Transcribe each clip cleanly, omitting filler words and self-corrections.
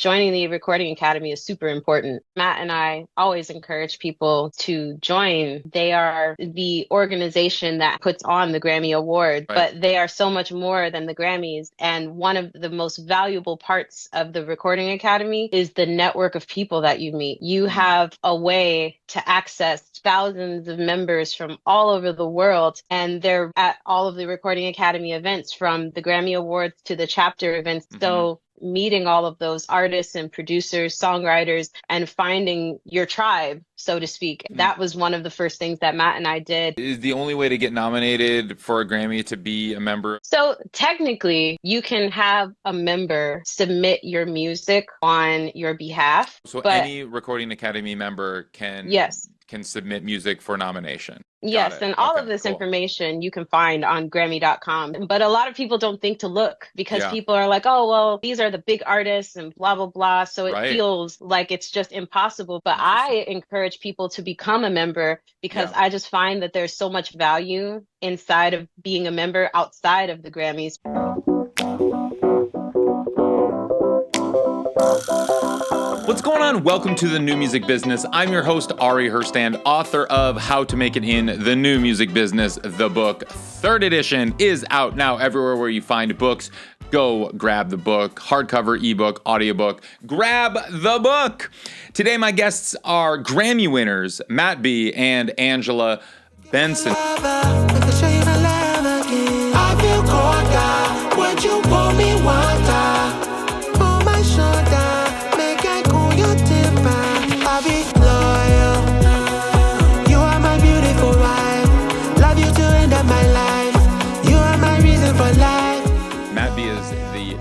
joining the Recording Academy is super important. Matt and I always encourage people to join. They are the organization that puts on the Grammy Award, but they are so much more than the Grammys. And one of the most valuable parts of the Recording Academy is the network of people that you meet. You have a way to access thousands of members from all over the world, and they're at all of the Recording Academy events, from the Grammy Awards to the chapter events. So meeting all of those artists and producers, songwriters, and finding your tribe, so to speak. That was one of the first things that Matt and I did. Is the only way to get nominated for a Grammy to be a member? So technically, you can have a member submit your music on your behalf. So any Recording Academy member can submit music for nomination. Yes, and all of this information you can find on Grammy.com. But a lot of people don't think to look, because people are like, oh, well, these are the big artists and blah, blah, blah. So it feels like it's just impossible. But I encourage people to become a member, because I just find that there's so much value inside of being a member outside of the Grammys. What's going on? Welcome to The New Music Business. I'm your host, Ari Herstand, author of How to Make It in the New Music Business. The book, 3rd edition, is out now everywhere where you find books. Go grab the book, hardcover, ebook, audiobook. Grab the book. Today, my guests are Grammy winners, Matt B and Angela Benson.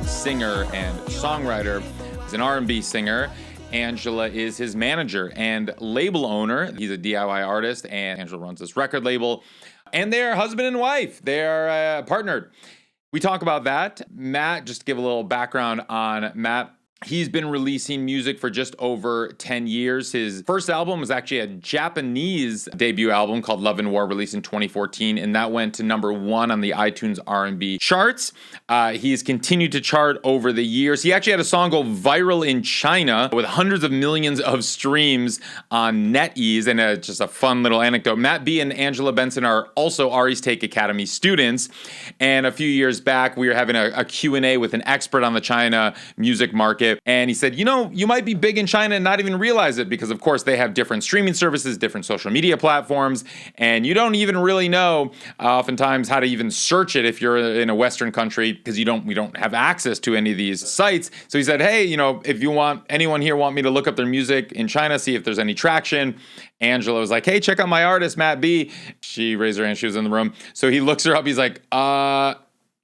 Singer and songwriter. He's an R&B singer. Angela is his manager and label owner. He's a DIY artist, and Angela runs this record label. And they're husband and wife. They are partnered. We talk about that. Matt, just to give a little background on Matt, he's been releasing music for just over 10 years. His first album was actually a Japanese debut album called Love and War, released in 2014, and that went to #1 on the iTunes R&B charts. He's continued to chart over the years. He actually had a song go viral in China with hundreds of millions of streams on NetEase, and just a fun little anecdote. Matt B and Angela Benson are also Ari's Take Academy students, and a few years back, we were having a Q&A with an expert on the China music market. And he said, you know, you might be big in China and not even realize it, because of course they have different streaming services, different social media platforms, and you don't even really know oftentimes how to even search it if you're in a Western country, because we don't have access to any of these sites. So he said, hey, you know, if you want, anyone here want me to look up their music in China, see if there's any traction. Angela was like, hey, check out my artist, Matt B. She raised her hand, she was in the room. So he looks her up, he's like,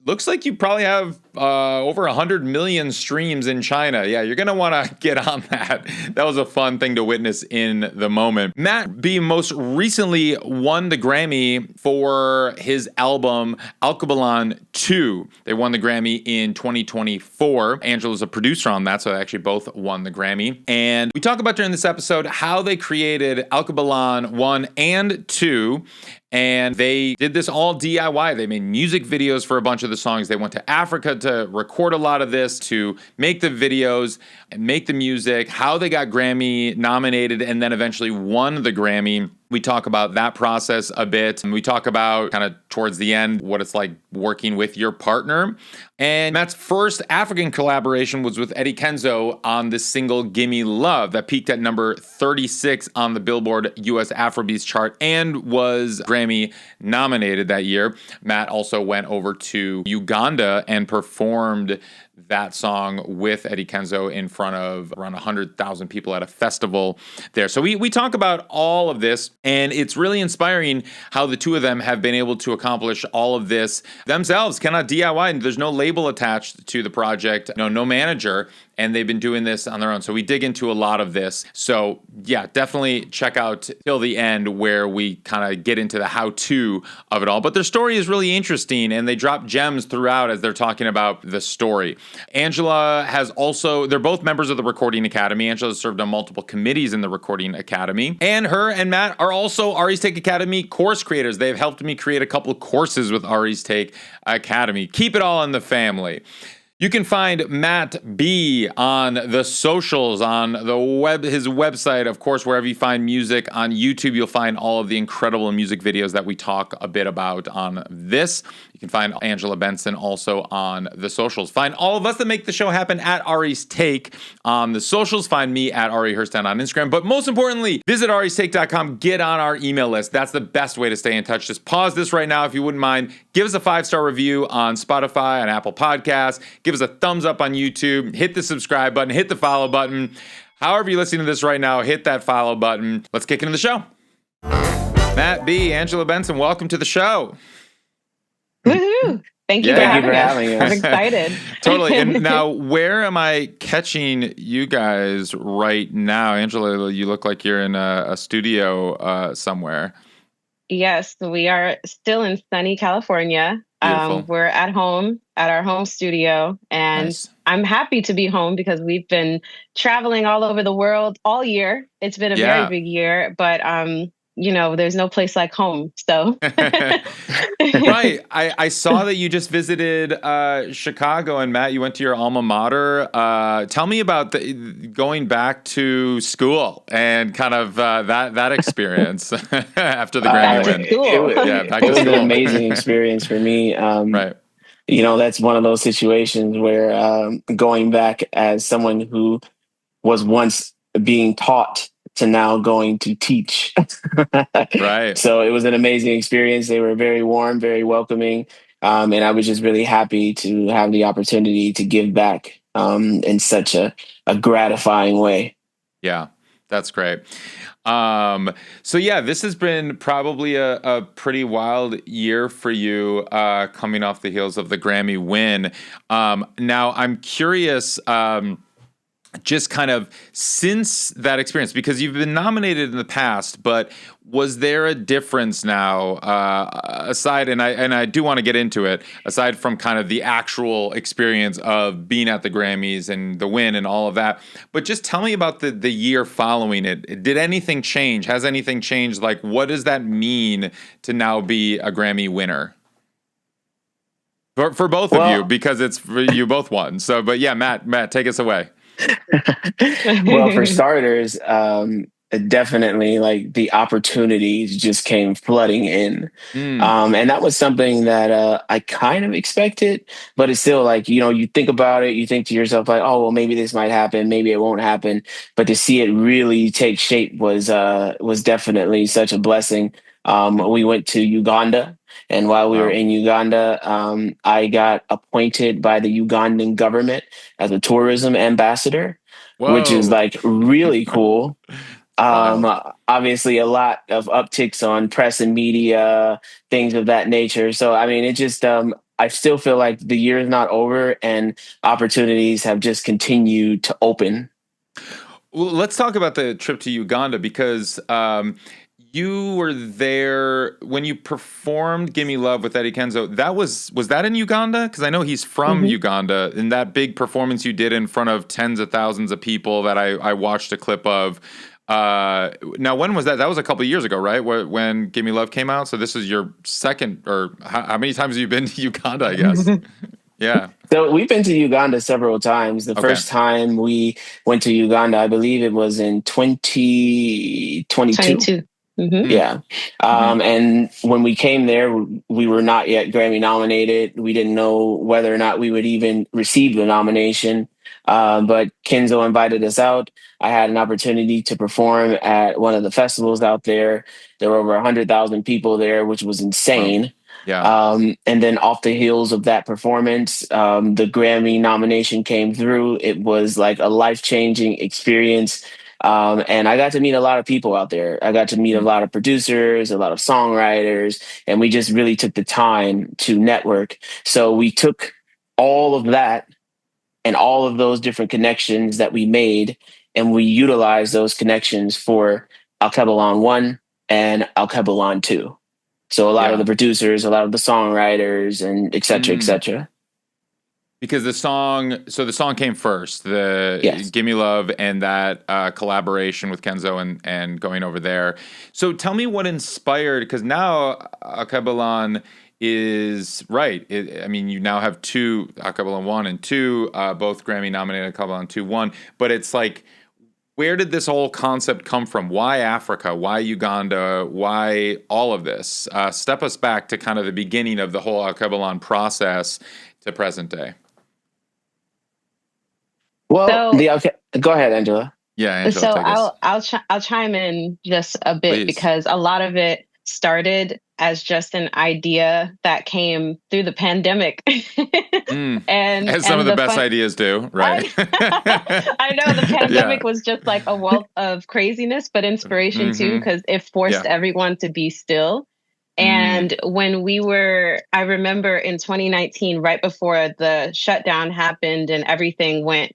looks like you probably have over 100 million streams in China. Yeah, you're going to want to get on that. That was a fun thing to witness in the moment. Matt B most recently won the Grammy for his album Alkebulan II. They won the Grammy in 2024. Angela's a producer on that, so they actually both won the Grammy. And we talk about during this episode how they created Alkebulan 1 and 2. And they did this all DIY. They made music videos for a bunch of the songs. They went to Africa to record a lot of this, to make the videos and make the music, how they got Grammy nominated and then eventually won the Grammy. We talk about that process a bit, and we talk about kind of towards the end what it's like working with your partner. And Matt's first African collaboration was with Eddie Kenzo on the single Gimme Love that peaked at number 36 on the Billboard US Afrobeats chart and was Grammy nominated that year. Matt also went over to Uganda and performed that song with Eddie Kenzo in front of around 100,000 people at a festival there. So we talk about all of this, and it's really inspiring how the two of them have been able to accomplish all of this themselves, cannot DIY, and there's no label attached to the project, no manager, and they've been doing this on their own. So we dig into a lot of this. So yeah, definitely check out till the end where we kind of get into the how-to of it all. But their story is really interesting, and they drop gems throughout as they're talking about the story. Angela has also, they're both members of the Recording Academy. Angela has served on multiple committees in the Recording Academy. And her and Matt are also Ari's Take Academy course creators. They've helped me create a couple of courses with Ari's Take Academy. Keep it all in the family. You can find Matt B on the socials, on the web, his website, of course, wherever you find music. On YouTube, you'll find all of the incredible music videos that we talk a bit about on this. You can find Angela Benson also on the socials. Find all of us that make the show happen at Ari's Take on the socials. Find me at Ari Herstown on Instagram. But most importantly, visit aristake.com. Get on our email list. That's the best way to stay in touch. Just pause this right now if you wouldn't mind. Give us a 5-star review on Spotify, on Apple Podcasts. Give us a thumbs up on YouTube. Hit the subscribe button. Hit the follow button. However you're listening to this right now, hit that follow button. Let's kick into the show. Matt B, Angela Benson, welcome to the show. Woohoo! Thank you for having us. I'm excited. Totally. And now, where am I catching you guys right now? Angela, you look like you're in a studio somewhere. Yes, we are still in sunny California. We're at home at our home studio, and nice. I'm happy to be home because we've been traveling all over the world all year. It's been a very big year, but there's no place like home. So right. I saw that you just visited Chicago, and Matt, you went to your alma mater. Tell me about going back to school and kind of that experience after the Grammy win. It was an amazing experience for me. Right. That's one of those situations where going back as someone who was once being taught to now going to teach. Right. So it was an amazing experience. They were very warm, very welcoming. And I was just really happy to have the opportunity to give back in such a gratifying way. Yeah, that's great. This has been probably a pretty wild year for you coming off the heels of the Grammy win. Now, I'm curious, just kind of since that experience, because you've been nominated in the past, but was there a difference now aside, and I do want to get into it, aside from kind of the actual experience of being at the Grammys and the win and all of that, but just tell me about the year following it. Did anything change? Has anything changed? Like, what does that mean to now be a Grammy winner? For both of you, because you both won. So, but yeah, Matt, take us away. Well, for starters, definitely like the opportunities just came flooding in. And that was something that I kind of expected, but it's still like, you think about it, you think to yourself like, oh, well, maybe this might happen, maybe it won't happen. But to see it really take shape was definitely such a blessing. We went to Uganda. And while we were in Uganda, I got appointed by the Ugandan government as a tourism ambassador, which is like really cool. Obviously, a lot of upticks on press and media, things of that nature. So, I mean, it just I still feel like the year is not over and opportunities have just continued to open. Well, let's talk about the trip to Uganda because you were there when you performed "Gimme Love" with Eddie Kenzo. That was that in Uganda? Because I know he's from Uganda. In that big performance you did in front of tens of thousands of people that I watched a clip of. Now, when was that? That was a couple of years ago, right? When "Gimme Love" came out. So this is your second, or how many times have you been to Uganda? I guess. Yeah. So we've been to Uganda several times. The first time we went to Uganda, I believe it was in 2022. Yeah. And when we came there, we were not yet Grammy nominated. We didn't know whether or not we would even receive the nomination. But Kenzo invited us out. I had an opportunity to perform at one of the festivals out there. There were over 100,000 people there, which was insane. Wow. Yeah. And then off the heels of that performance, the Grammy nomination came through. It was like a life-changing experience. And I got to meet a lot of people out there. I got to meet a lot of producers, a lot of songwriters, and we just really took the time to network. So we took all of that and all of those different connections that we made, and we utilized those connections for Alkebulan I and Alkebulan II. So a lot of the producers, a lot of the songwriters, and et cetera, et cetera. Because the song came first, "Gimme Love" and that collaboration with Kenzo and going over there. So tell me what inspired, because now Akebulan is right. I mean, you now have two, Akebulan 1 and 2, both Grammy nominated, Akebulan 2 1. But it's like, where did this whole concept come from? Why Africa? Why Uganda? Why all of this? Step us back to kind of the beginning of the whole Akebulan process to present day. Well, go ahead, Angela. Yeah, Angela, so I'll chime in just a bit. Please. Because a lot of it started as just an idea that came through the pandemic. And as some of the best ideas do, right? I know the pandemic was just like a wealth of craziness, but inspiration too, because it forced everyone to be still. And when I remember in 2019, right before the shutdown happened and everything went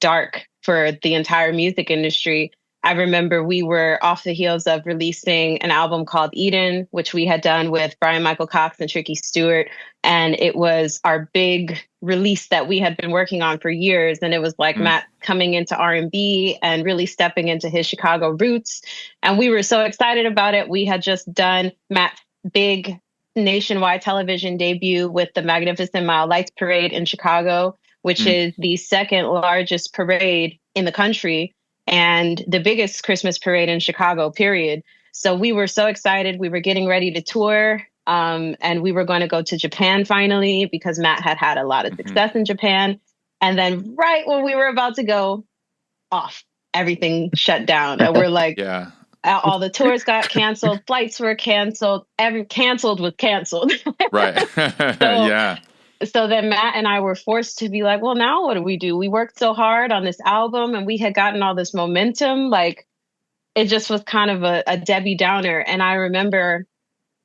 dark for the entire music industry, I remember we were off the heels of releasing an album called Eden, which we had done with Brian Michael Cox and Tricky Stewart. And it was our big release that we had been working on for years. And it was like Matt coming into R&B and really stepping into his Chicago roots. And we were so excited about it. We had just done Matt's big nationwide television debut with the Magnificent Mile Lights Parade in Chicago, which is the second largest parade in the country and the biggest Christmas parade in Chicago, period. So we were so excited. We were getting ready to tour, and we were going to go to Japan finally because Matt had had a lot of success in Japan. And then right when we were about to go off, everything shut down. And we're like, all the tours got canceled, flights were canceled, canceled was canceled. Right. So then Matt and I were forced to be like, well, now what do? We worked so hard on this album and we had gotten all this momentum. Like, it just was kind of a Debbie Downer. And I remember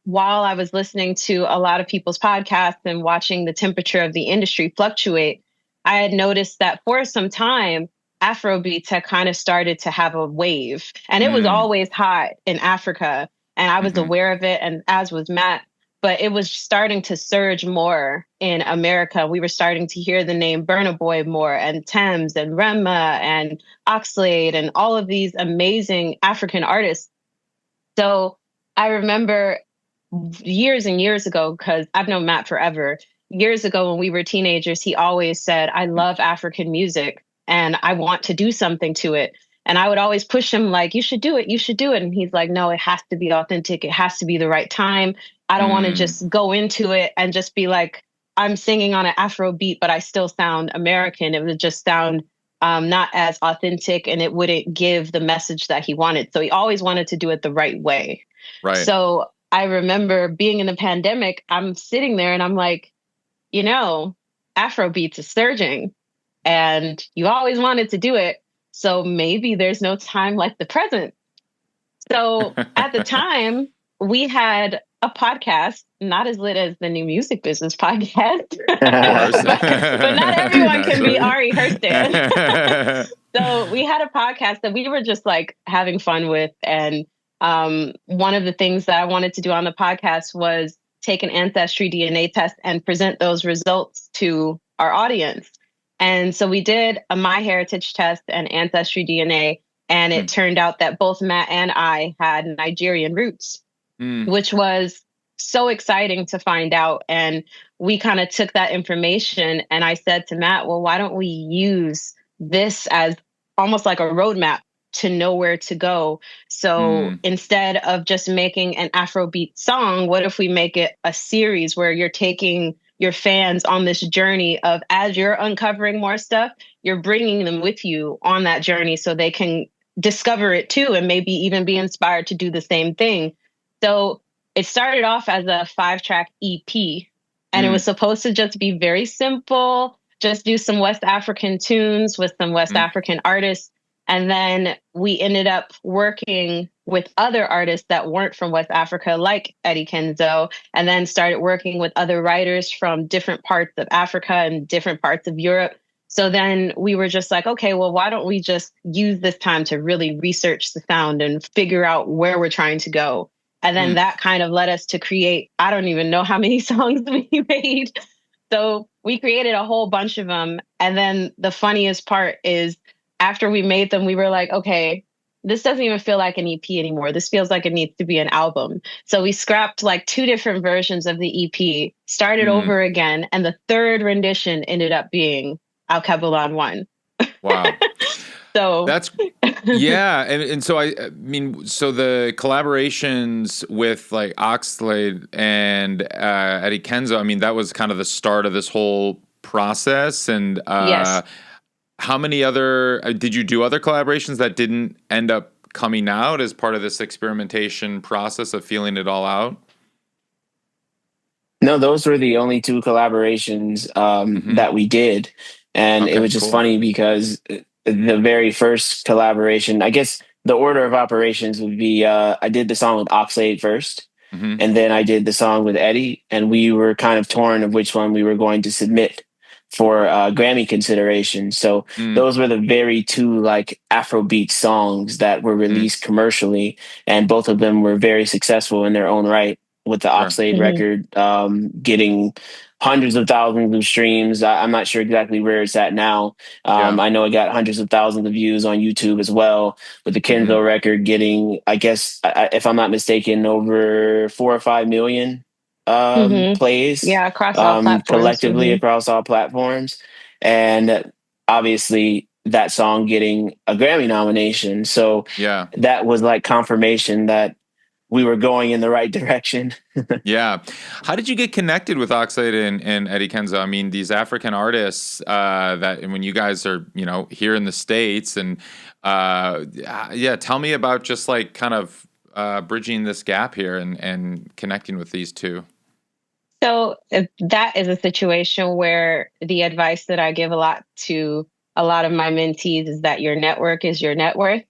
while I was listening to a lot of people's podcasts and watching the temperature of the industry fluctuate, I had noticed that for some time, Afrobeats had kind of started to have a wave. And it was always hot in Africa. And I was aware of it, and as was Matt. But it was starting to surge more in America. We were starting to hear the name Burna Boy more, and Thames and Rema and Oxlade and all of these amazing African artists. So I remember years and years ago, because I've known Matt forever, years ago when we were teenagers, he always said, I love African music and I want to do something to it. And I would always push him like, you should do it. You should do it. And he's like, no, it has to be authentic. It has to be the right time. I don't want to just go into it and just be like, I'm singing on an Afro beat, but I still sound American. It would just sound not as authentic, and it wouldn't give the message that he wanted. So he always wanted to do it the right way. Right. So I remember being in the pandemic, I'm sitting there and I'm like, Afro beats is surging and you always wanted to do it. So maybe there's no time like the present. So at the time, we had a podcast, not as lit as the New Music Business podcast. But not everyone can be Ari Hurston. So we had a podcast that we were just like having fun with. And one of the things that I wanted to do on the podcast was take an ancestry DNA test and present those results to our audience. And so we did a MyHeritage test and ancestry DNA. And it turned out that both Matt and I had Nigerian roots, which was so exciting to find out. And we kind of took that information and I said to Matt, well, why don't we use this as almost like a roadmap to know where to go? So instead of just making an Afrobeat song, what if we make it a series where you're taking your fans on this journey of, as you're uncovering more stuff, you're bringing them with you on that journey so they can discover it too and maybe even be inspired to do the same thing. So it started off as a 5-track EP, and it was supposed to just be very simple, just do some West African tunes with some West African artists. And then we ended up working with other artists that weren't from West Africa, like Eddie Kenzo, and then started working with other writers from different parts of Africa and different parts of Europe. So then we were just like, okay, well, why don't we just use this time to really research the sound and figure out where we're trying to go? And then that kind of led us to create, I don't even know how many songs we made. So we created a whole bunch of them. And then the funniest part is after we made them, we were like, okay, this doesn't even feel like an EP anymore. This feels like it needs to be an album. So we scrapped like 2 different versions of the EP, started over again, and the third rendition ended up being Alkebulan 1. Wow. So that's yeah, and so I mean, so the collaborations with like Oxlade and Eddie Kenzo, I mean, that was kind of the start of this whole process. And yes. how many other did you do other collaborations that didn't end up coming out as part of this experimentation process of feeling it all out? No, those were the only 2 collaborations that we did. And it was just funny because the very first collaboration, I guess the order of operations would be I did the song with Oxlade first, and then I did the song with Eddie, and we were kind of torn of which one we were going to submit for Grammy consideration. So those were the very 2 like Afrobeat songs that were released commercially, and both of them were very successful in their own right, with the Oxlade record getting hundreds of thousands of streams. I'm not sure exactly where it's at now. I know it got hundreds of thousands of views on YouTube as well, with the Kenzo record getting, I guess, if I'm not mistaken, over 4 or 5 million plays. Yeah, across all platforms. Collectively across all platforms. And obviously that song getting a Grammy nomination. So that was like confirmation that we were going in the right direction. Yeah. How did you get connected with Oxlade and Eddie Kenzo? I mean, these African artists that when you guys are, you know, here in the States, and tell me about just like kind of bridging this gap here and connecting with these 2. So that is a situation where the advice that I give a lot to a lot of my mentees is that your network is your net worth.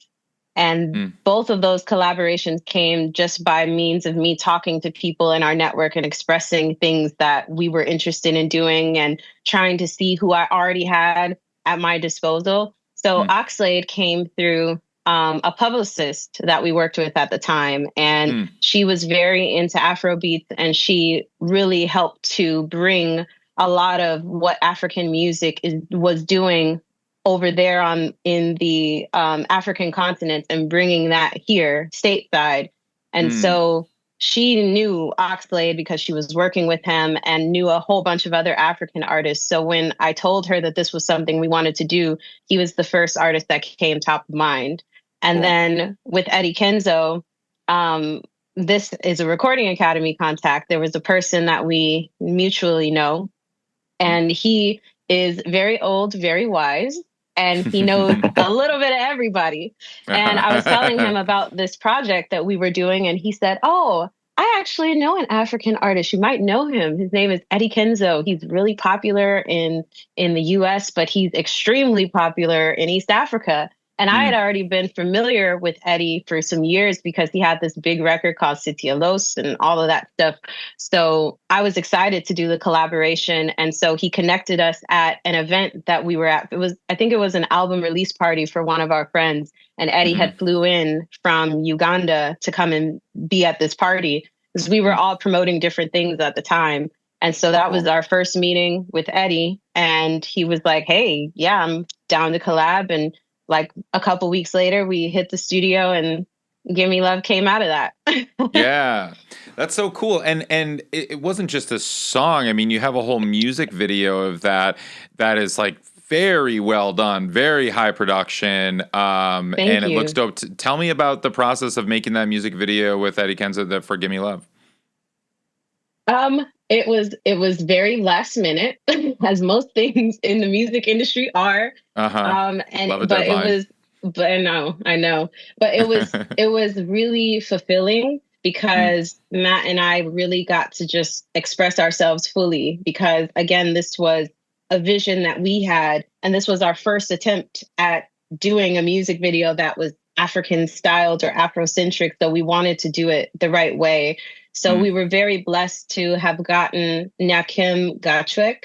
And both of those collaborations came just by means of me talking to people in our network and expressing things that we were interested in doing and trying to see who I already had at my disposal. So Oxlade came through a publicist that we worked with at the time, and she was very into Afrobeats, and she really helped to bring a lot of what African music was doing over there in the African continent and bringing that here stateside. And so she knew Oxlade because she was working with him and knew a whole bunch of other African artists. So when I told her that this was something we wanted to do, he was the first artist that came top of mind. And then with Eddie Kenzo, this is a Recording Academy contact. There was a person that we mutually know, and he is very old, very wise, and he knows a little bit of everybody. And I was telling him about this project that we were doing, and he said, "Oh, I actually know an African artist. You might know him. His name is Eddie Kenzo. He's really popular in the US, but he's extremely popular in East Africa." And I had already been familiar with Eddie for some years because he had this big record called Sitialos and all of that stuff. So I was excited to do the collaboration. And so he connected us at an event that we were at. I think it was an album release party for one of our friends. And Eddie had flew in from Uganda to come and be at this party because we were all promoting different things at the time. And so that was our first meeting with Eddie. And he was like, "Hey, yeah, I'm down to collab." And like a couple weeks later, we hit the studio and Gimme Love came out of that. Yeah, that's so cool. And it wasn't just a song. I mean, you have a whole music video of that is like very well done, very high production. And it looks dope. Tell me about the process of making that music video with Eddie Kenzo for Gimme Love. It was very last minute, as most things in the music industry are. I know. But it was really fulfilling because Matt and I really got to just express ourselves fully because, again, this was a vision that we had, and this was our first attempt at doing a music video that was African styled or Afrocentric. So we wanted to do it the right way. So we were very blessed to have gotten Nyakim Gatwek.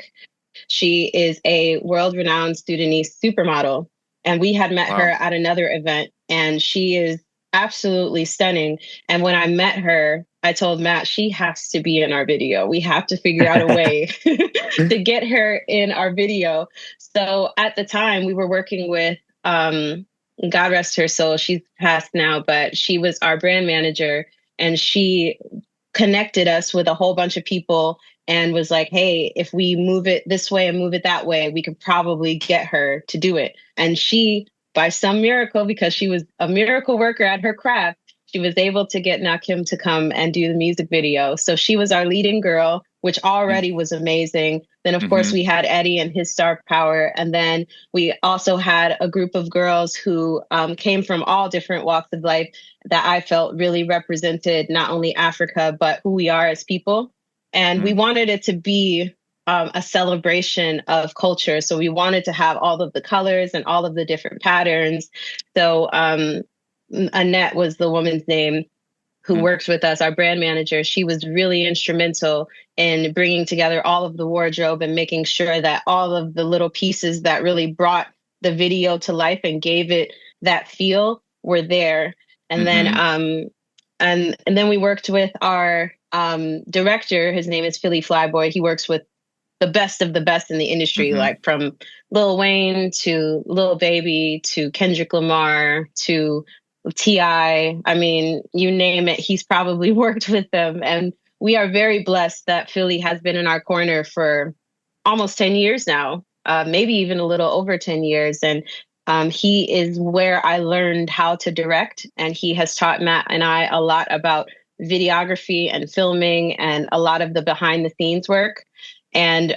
She is a world-renowned Sudanese supermodel. And we had met her at another event, and she is absolutely stunning. And when I met her, I told Matt, she has to be in our video. We have to figure out a way to get her in our video. So at the time, we were working with God rest her soul. She's passed now, but she was our brand manager, and she connected us with a whole bunch of people and was like, hey, if we move it this way and move it that way, we could probably get her to do it. And she, by some miracle, because she was a miracle worker at her craft, she was able to get Nakim to come and do the music video. So she was our leading girl, which already was amazing. Then, of course, we had Eddie and his star power. And then we also had a group of girls who came from all different walks of life that I felt really represented not only Africa, but who we are as people. And we wanted it to be a celebration of culture. So we wanted to have all of the colors and all of the different patterns. So Annette was the woman's name who works with us, our brand manager. She was really instrumental in bringing together all of the wardrobe and making sure that all of the little pieces that really brought the video to life and gave it that feel were there. And then and then we worked with our director. His name is Philly Flyboy. He works with the best of the best in the industry, like from Lil Wayne to Lil Baby to Kendrick Lamar to T.I. I mean, you name it, he's probably worked with them. And we are very blessed that Philly has been in our corner for almost 10 years now, maybe even a little over 10 years. And he is where I learned how to direct. And he has taught Matt and I a lot about videography and filming and a lot of the behind the scenes work. And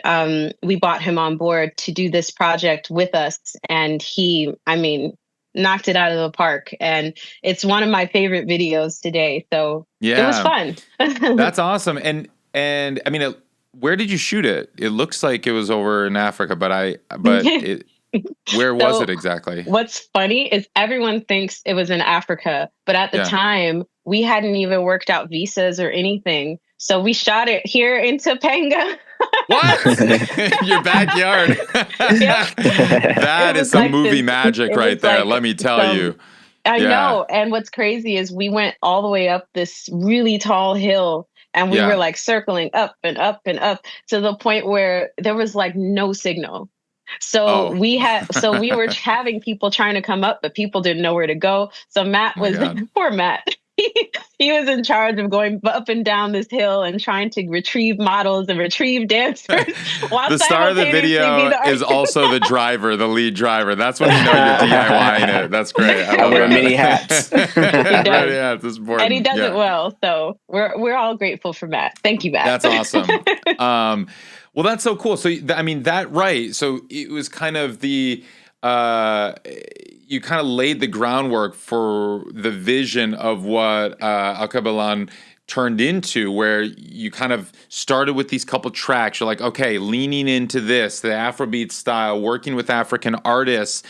we brought him on board to do this project with us. And he, I mean, knocked it out of the park. And it's one of my favorite videos today. So it was fun. That's awesome. And I mean, where did you shoot it? It looks like it was over in Africa, but where was it exactly? What's funny is everyone thinks it was in Africa, but at the time we hadn't even worked out visas or anything. So we shot it here in Topanga. What? Your backyard. That is some like movie magic right there. Like, let me tell you. I know. And what's crazy is we went all the way up this really tall hill and we were like circling up and up and up to the point where there was like no signal. So we were having people trying to come up, but people didn't know where to go. So Matt was poor Matt. He was in charge of going up and down this hill and trying to retrieve models and retrieve dancers. The star of the video is also the driver, the lead driver. That's when you know you're DIYing it. That's great. I wear many hats. He does. And he does it well. So we're all grateful for Matt. Thank you, Matt. That's awesome. Well, that's so cool. So, I mean, so it was kind of you kind of laid the groundwork for the vision of what Akebulan turned into, where you kind of started with these couple tracks. You're like, okay, leaning into this, the Afrobeat style, working with African artists,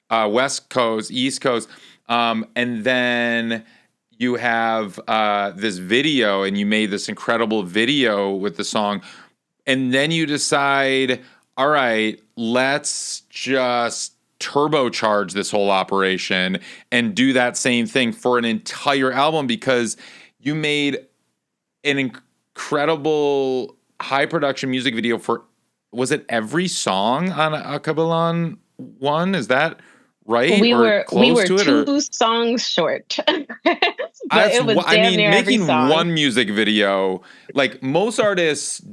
West Coast, East Coast, and then you have this video, and you made this incredible video with the song, and then you decide, all right, let's just turbocharge this whole operation and do that same thing for an entire album, because you made an incredible high production music video for, was it every song on Akebulan 1? Is that right? We were two songs short. But it was near making every song. One music video, like most artists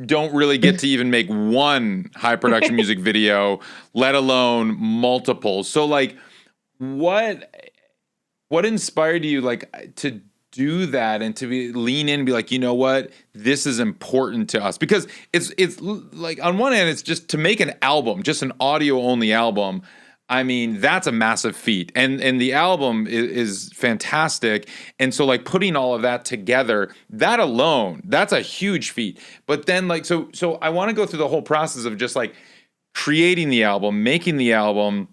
don't really get to even make one high production music video, let alone multiple. So like what inspired you like to do that and to lean in and be like, you know what, this is important to us? Because it's like on one hand, it's just to make an album, just an audio only album. I mean, that's a massive feat. And the album is fantastic. And so like putting all of that together, that alone, that's a huge feat. But then like, so I want to go through the whole process of just like creating the album, making the album,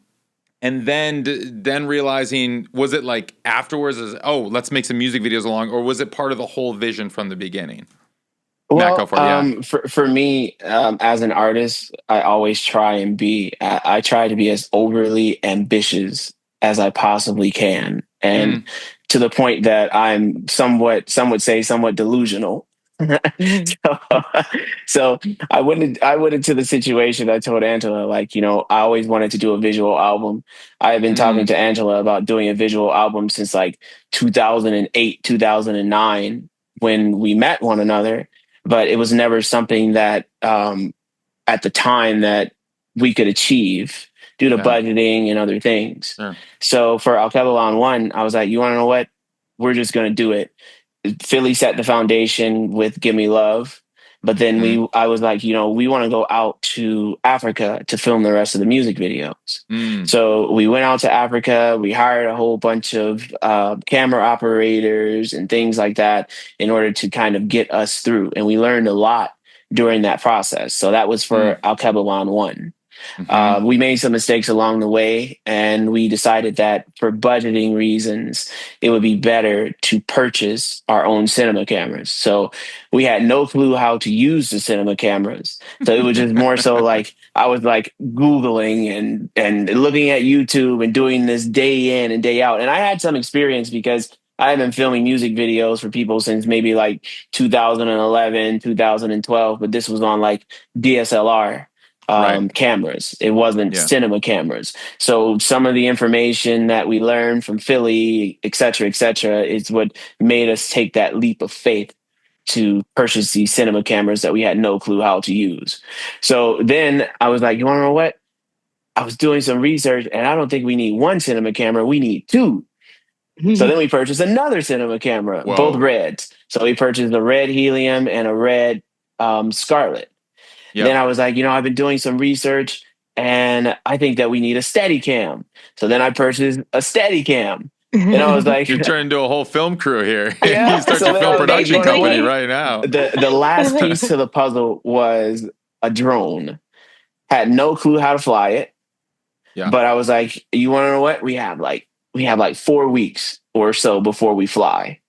and then realizing, was it like afterwards, let's make some music videos along, or was it part of the whole vision from the beginning? Well, for me, as an artist, I always try to be as overly ambitious as I possibly can. And to the point that I'm some would say somewhat delusional. so, so I went into the situation. I told Angela, like, I always wanted to do a visual album. I have been talking Mm, to Angela about doing a visual album since like 2008, 2009 when we met one another, but it was never something that at the time that we could achieve due to yeah. budgeting and other things. Sure. So for Alkebulan 1, I was like, you want to know what? We're just going to do it. Philly set the foundation with Gimme Love. But then Mm, I was like, we want to go out to Africa to film the rest of the music videos. mm, So we went out to Africa. We hired a whole bunch of camera operators and things like that in order to kind of get us through. And we learned a lot during that process. So that was mm, for Alkebulan 1. mm-hmm. We made some mistakes along the way, and we decided that for budgeting reasons, it would be better to purchase our own cinema cameras. So we had no clue how to use the cinema cameras. So it was just more so like I was like Googling and looking at YouTube and doing this day in and day out. And I had some experience because I have been filming music videos for people since maybe like 2011, 2012, but this was on like DSLR Right. cameras. It wasn't Yeah. cinema cameras. So some of the information that we learned from Philly, et cetera, is what made us take that leap of faith to purchase these cinema cameras that we had no clue how to use. So then I was like, you want to know what? I was doing some research and I don't think we need one cinema camera. We need two. So then we purchased another cinema camera, both Whoa. reds. So we purchased a red helium and a red Scarlet. Then Yep. I was like, I've been doing some research and I think that we need a steady cam. So then I purchased a steady cam. And I was like, You're turning into a whole film crew here. You yeah. start So your then I film was like, production you know company what? right now. The last piece to the puzzle was a drone. Had no clue how to fly it. Yeah. But I was like, you want to know what? We have like 4 weeks or so before we fly.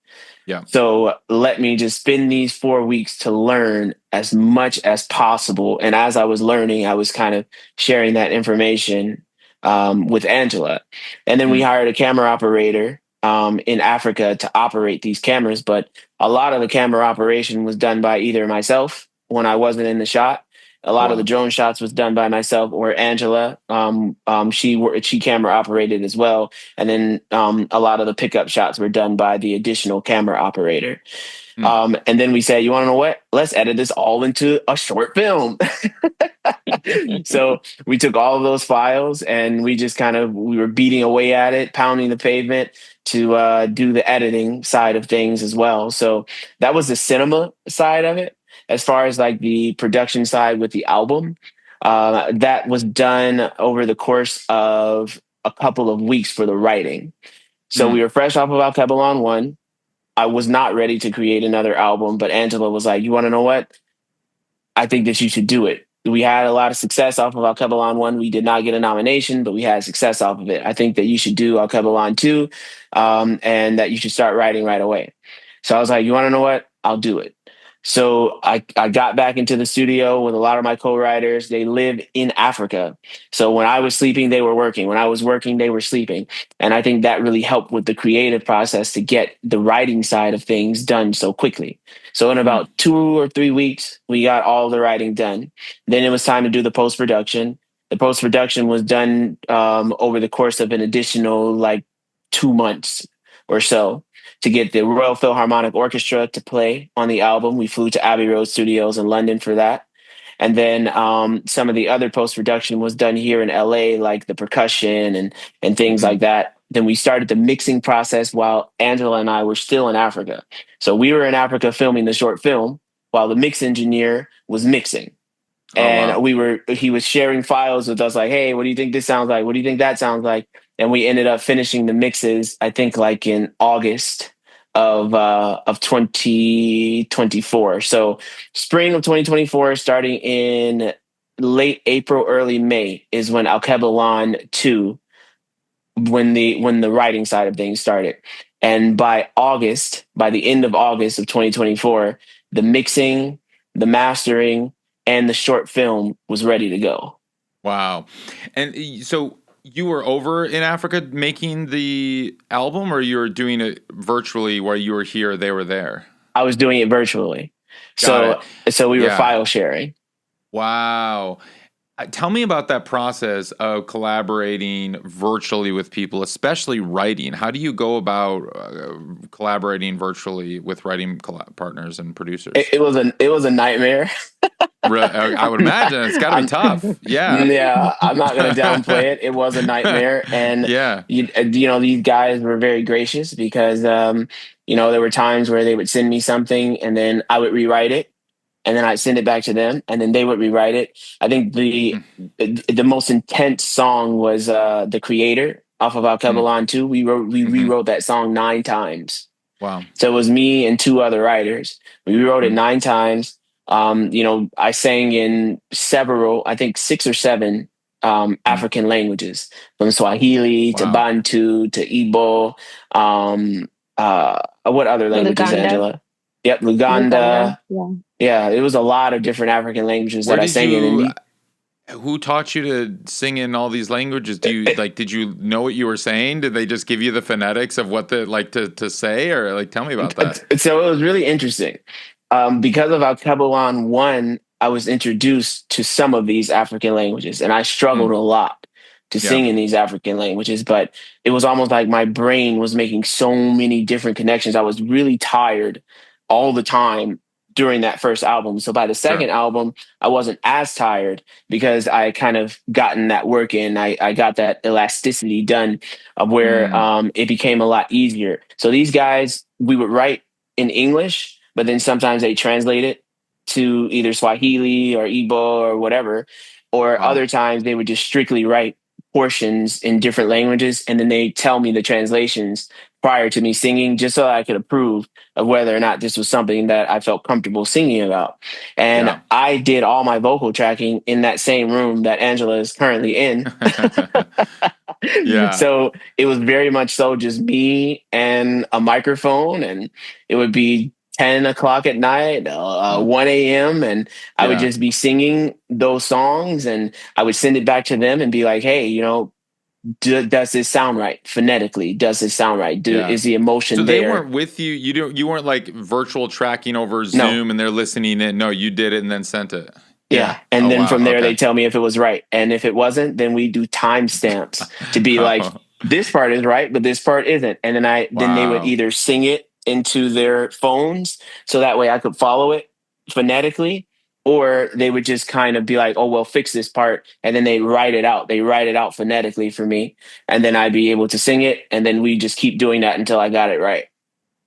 Yeah. So let me just spend these 4 weeks to learn as much as possible. And as I was learning, I was kind of sharing that information with Angela. And then we Mm. hired a camera operator in Africa to operate these cameras. But a lot of the camera operation was done by either myself when I wasn't in the shot. A lot of the Wow. drone shots was done by myself or Angela. She camera operated as well, and then a lot of the pickup shots were done by the additional camera operator. Mm. And then we said, you want to know what? Let's edit this all into a short film. So we took all of those files and we just we were beating away at it, pounding the pavement to do the editing side of things as well. So that was the cinema side of it. As far as like the production side with the album, that was done over the course of a couple of weeks for the writing. So we Mm. were fresh off of Alkebulan 1. I was not ready to create another album, but Angela was like, you want to know what? I think that you should do it. We had a lot of success off of Alkebulan 1. We did not get a nomination, but we had success off of it. I think that you should do Alkebulan 2 and that you should start writing right away. So I was like, you want to know what? I'll do it. So I got back into the studio with a lot of my co-writers. They live in Africa. So when I was sleeping, they were working. When I was working, they were sleeping. And I think that really helped with the creative process to get the writing side of things done so quickly. So in Mm. about 2 or 3 weeks, we got all the writing done. Then it was time to do the post-production. The post-production was done over the course of an additional like 2 months or so to get the Royal Philharmonic Orchestra to play on the album. We flew to Abbey Road Studios in London for that. And then some of the other post-production was done here in LA, like the percussion and things Mm-hmm. like that. Then we started the mixing process while Angela and I were still in Africa. So we were in Africa filming the short film while the mix engineer was mixing. Oh, And wow. he was sharing files with us like, hey, what do you think this sounds like? What do you think that sounds like? And we ended up finishing the mixes, I think like in August of 2024. So spring of 2024, starting in late April, early May is when Alkebulan II, when the writing side of things started. And by the end of August of 2024, the mixing, the mastering, and the short film was ready to go. Wow. And so you were over in Africa making the album, or you were doing it virtually while you were here, they were there? I was doing it virtually. Got it. So we were Yeah. file sharing. Wow. Tell me about that process of collaborating virtually with people, especially writing. How do you go about collaborating virtually with writing partners and producers? It was a nightmare. I would imagine it's got to be tough. Yeah. Yeah, I'm not gonna downplay it. It was a nightmare, and Yeah. you know, these guys were very gracious because you know, there were times where they would send me something and then I would rewrite it, and then I'd send it back to them, and then they would rewrite it. I think the most intense song was "The Creator" off of Alkebulan II. We rewrote that song 9 times. Wow. So it was me and 2 other writers. We rewrote it 9 times. You know, I sang in several, I think 6 or 7 African languages, from Swahili to Bantu to Igbo. What other languages, Luganda. Angela? Yep, Luganda. Yeah, it was a lot of different African languages that I sang in. Who taught you to sing in all these languages? Do you did you know what you were saying? Did they just give you the phonetics of what to say, or tell me about that? So it was really interesting. Because of Alkebulan 1, I was introduced to some of these African languages, and I struggled a lot to sing in these African languages, but it was almost like my brain was making so many different connections. I was really tired all the time during that first album. So by the second album, I wasn't as tired because I kind of gotten that work in. I got that elasticity done of where it became a lot easier. So these guys, we would write in English, but then sometimes they translate it to either Swahili or Igbo or whatever. Or other times they would just strictly write portions in different languages, and then they tell me the translations prior to me singing, just so I could approve of whether or not this was something that I felt comfortable singing about. And I did all my vocal tracking in that same room that Angela is currently in. So it was very much so just me and a microphone, and it would be 10 o'clock at night, 1 a.m. And I would just be singing those songs, and I would send it back to them and be like, hey, you know, does this sound right phonetically? Does this sound right? Is the emotion there? So they weren't with you. You weren't like virtual tracking over Zoom and they're listening in. No, you did it and then sent it. Yeah. And then from there, they tell me if it was right. And if it wasn't, then we do timestamps to be like, this part is right, but this part isn't. And then then they would either sing it into their phones so that way I could follow it phonetically, or they would just kind of be like, oh, well, fix this part. And then they write it out. They write it out phonetically for me. And then I'd be able to sing it. And then we just keep doing that until I got it right.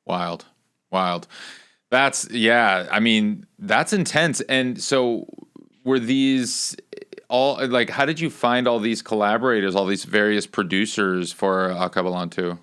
Wild. That's, I mean, that's intense. And so were these all, like, how did you find all these collaborators, all these various producers for Akebulan II?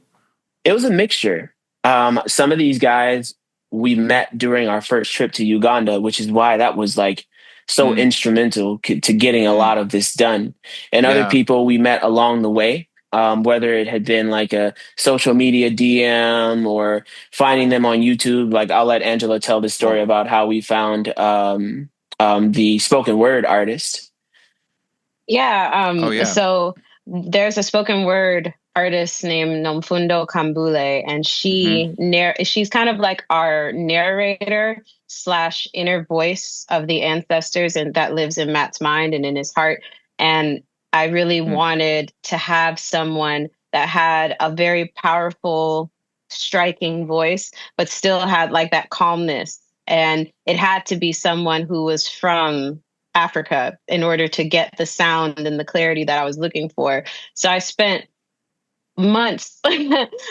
It was a mixture. Some of these guys we met during our first trip to Uganda, which is why that was like so instrumental to getting a lot of this done. And other people we met along the way, whether it had been like a social media DM or finding them on YouTube. Like, I'll let Angela tell the story about how we found the spoken word artist. So there's a spoken word artist named Nomfundo Kambule, and she's kind of like our narrator / inner voice of the ancestors, and that lives in Matt's mind and in his heart. And I really wanted to have someone that had a very powerful, striking voice, but still had like that calmness. And it had to be someone who was from Africa in order to get the sound and the clarity that I was looking for. So I spent months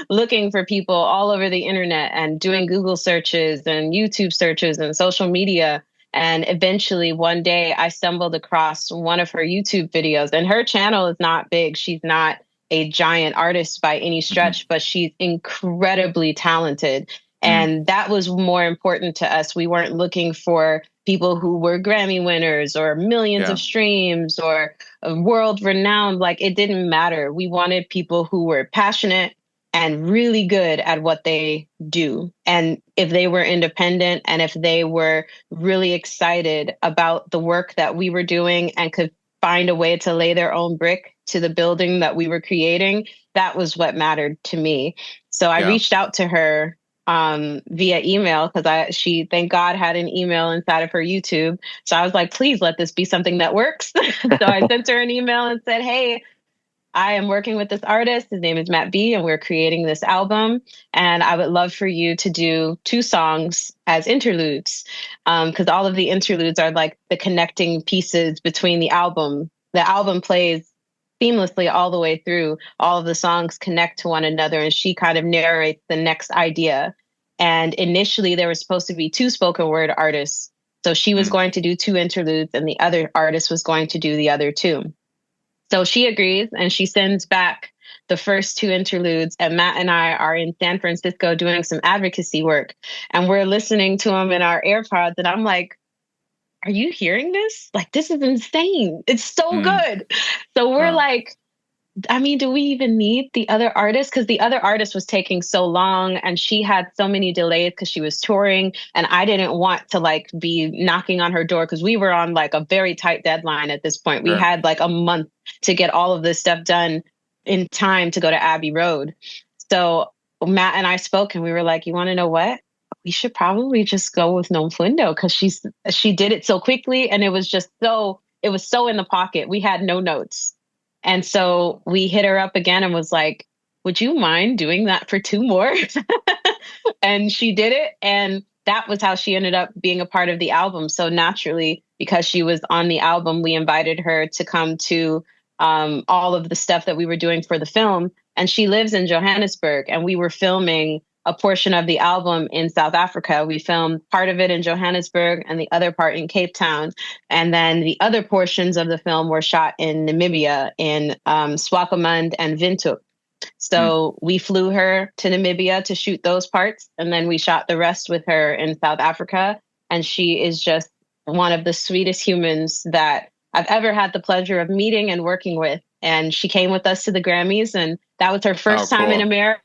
looking for people all over the internet and doing Google searches and YouTube searches and social media. And eventually one day I stumbled across one of her YouTube videos, and her channel is not big. She's not a giant artist by any stretch, but she's incredibly talented. And that was more important to us. We weren't looking for people who were Grammy winners or millions of streams or world renowned. Like, it didn't matter. We wanted people who were passionate and really good at what they do. And if they were independent and if they were really excited about the work that we were doing and could find a way to lay their own brick to the building that we were creating, that was what mattered to me. So I reached out to her via email because she, thank God, had an email inside of her YouTube. So I was like, please let this be something that works. So I sent her an email and said, hey, I am working with this artist. His name is Matt B, and we're creating this album. And I would love for you to do 2 songs as interludes, because all of the interludes are like the connecting pieces between the album. The album plays seamlessly all the way through. All of the songs connect to one another, and she kind of narrates the next idea. And initially, there were supposed to be 2 spoken word artists. So she was going to do 2 interludes, and the other artist was going to do the other 2. So she agrees, and she sends back the first 2 interludes. And Matt and I are in San Francisco doing some advocacy work, and we're listening to them in our AirPods. And I'm like, are you hearing this? Like, this is insane. It's so good. So we're like, I mean, do we even need the other artist? Because the other artist was taking so long, and she had so many delays because she was touring, and I didn't want to like be knocking on her door because we were on like a very tight deadline at this point. We had like a month to get all of this stuff done in time to go to Abbey Road. So Matt and I spoke, and we were like, you want to know what? We should probably just go with No Fundo because she did it so quickly, and it was so in the pocket. We had no notes. And so we hit her up again and was like, would you mind doing that for 2 more? And she did it. And that was how she ended up being a part of the album. So naturally, because she was on the album, we invited her to come to all of the stuff that we were doing for the film. And she lives in Johannesburg, and we were filming a portion of the album in South Africa. We filmed part of it in Johannesburg and the other part in Cape Town. And then the other portions of the film were shot in Namibia, in Swakopmund and Windhoek. So we flew her to Namibia to shoot those parts. And then we shot the rest with her in South Africa. And she is just one of the sweetest humans that I've ever had the pleasure of meeting and working with. And she came with us to the Grammys, and that was her first time in America.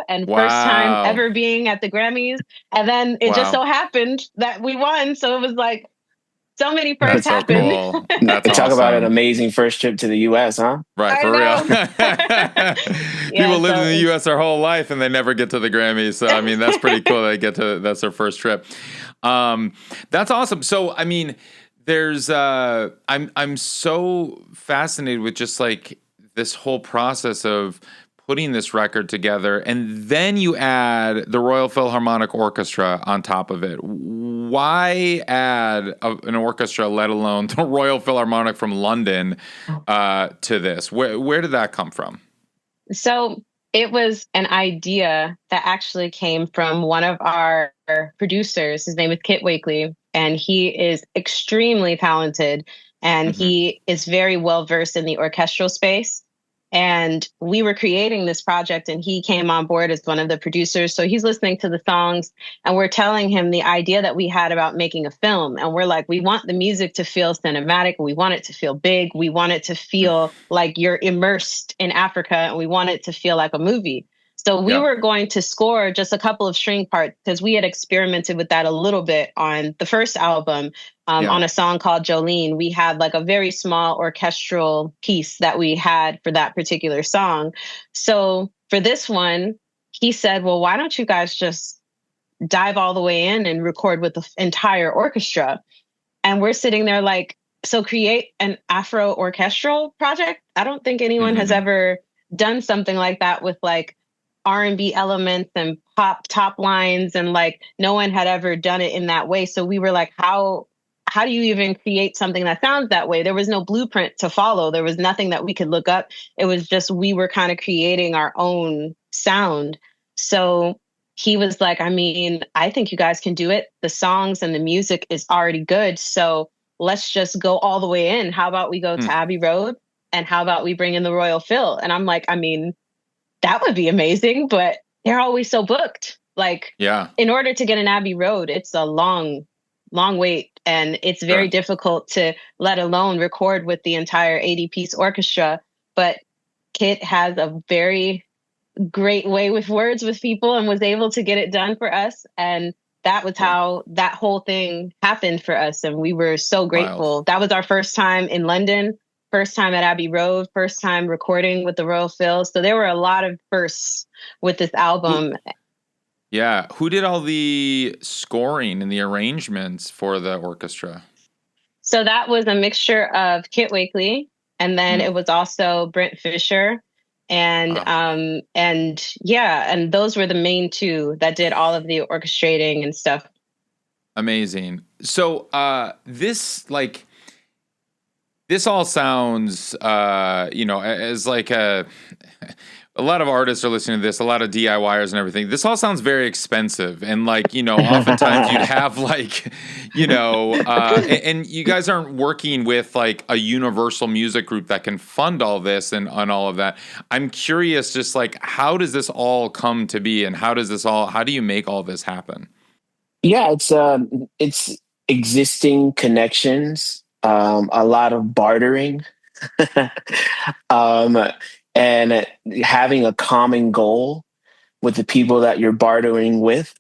And first time ever being at the Grammys. And then it just so happened that we won. So it was like so many firsts happened. Cool. That's Talk about an amazing first trip to the US, huh? Right, for real. People live in the US their whole life and they never get to the Grammys. So I mean, that's pretty cool. That's their first trip. That's awesome. So I mean, there's I'm so fascinated with just like this whole process of putting this record together, and then you add the Royal Philharmonic Orchestra on top of it. Why add an orchestra, let alone the Royal Philharmonic from London, to this? Where did that come from? So it was an idea that actually came from one of our producers. His name is Kit Wakely, and he is extremely talented, and he is very well versed in the orchestral space. And we were creating this project, and he came on board as one of the producers. So he's listening to the songs, and we're telling him the idea that we had about making a film. And we're like, we want the music to feel cinematic. We want it to feel big. We want it to feel like you're immersed in Africa, and we want it to feel like a movie. So we were going to score just a couple of string parts because we had experimented with that a little bit on the first album. On a song called Jolene, we had like a very small orchestral piece that we had for that particular song. So for this one, he said, well, why don't you guys just dive all the way in and record with the entire orchestra? And we're sitting there like, so create an Afro orchestral project? I don't think anyone has ever done something like that with like R&B elements and pop top lines, and like no one had ever done it in that way. So we were like, how do you even create something that sounds that way? There was no blueprint to follow. There was nothing that we could look up. It was just, we were kind of creating our own sound. So he was like, I mean, I think you guys can do it. The songs and the music is already good. So let's just go all the way in. How about we go to Abbey Road? And how about we bring in the Royal Phil? And I'm like, I mean, that would be amazing, but they're always so booked. Like, in order to get an Abbey Road, it's a long wait. And it's very difficult to, let alone record with the entire 80-piece orchestra. But Kit has a very great way with words with people and was able to get it done for us. And that was how that whole thing happened for us. And we were so grateful. That was our first time in London, first time at Abbey Road, first time recording with the Royal Phil. So there were a lot of firsts with this album. Yeah. Who did all the scoring and the arrangements for the orchestra? So that was a mixture of Kit Wakely, and then Mm. it was also Brent Fisher, Wow. and yeah, and those were the main two that did all of the orchestrating and stuff. Amazing. So this all sounds as like a lot of artists are listening to this, a lot of DIYers and everything. This all sounds very expensive. And oftentimes you'd have and you guys aren't working with like a universal music group that can fund all this and all of that. I'm curious, just like, how does this all come to be, and how do you make all this happen? Yeah, it's existing connections, a lot of bartering, um, and having a common goal with the people that you're bartering with.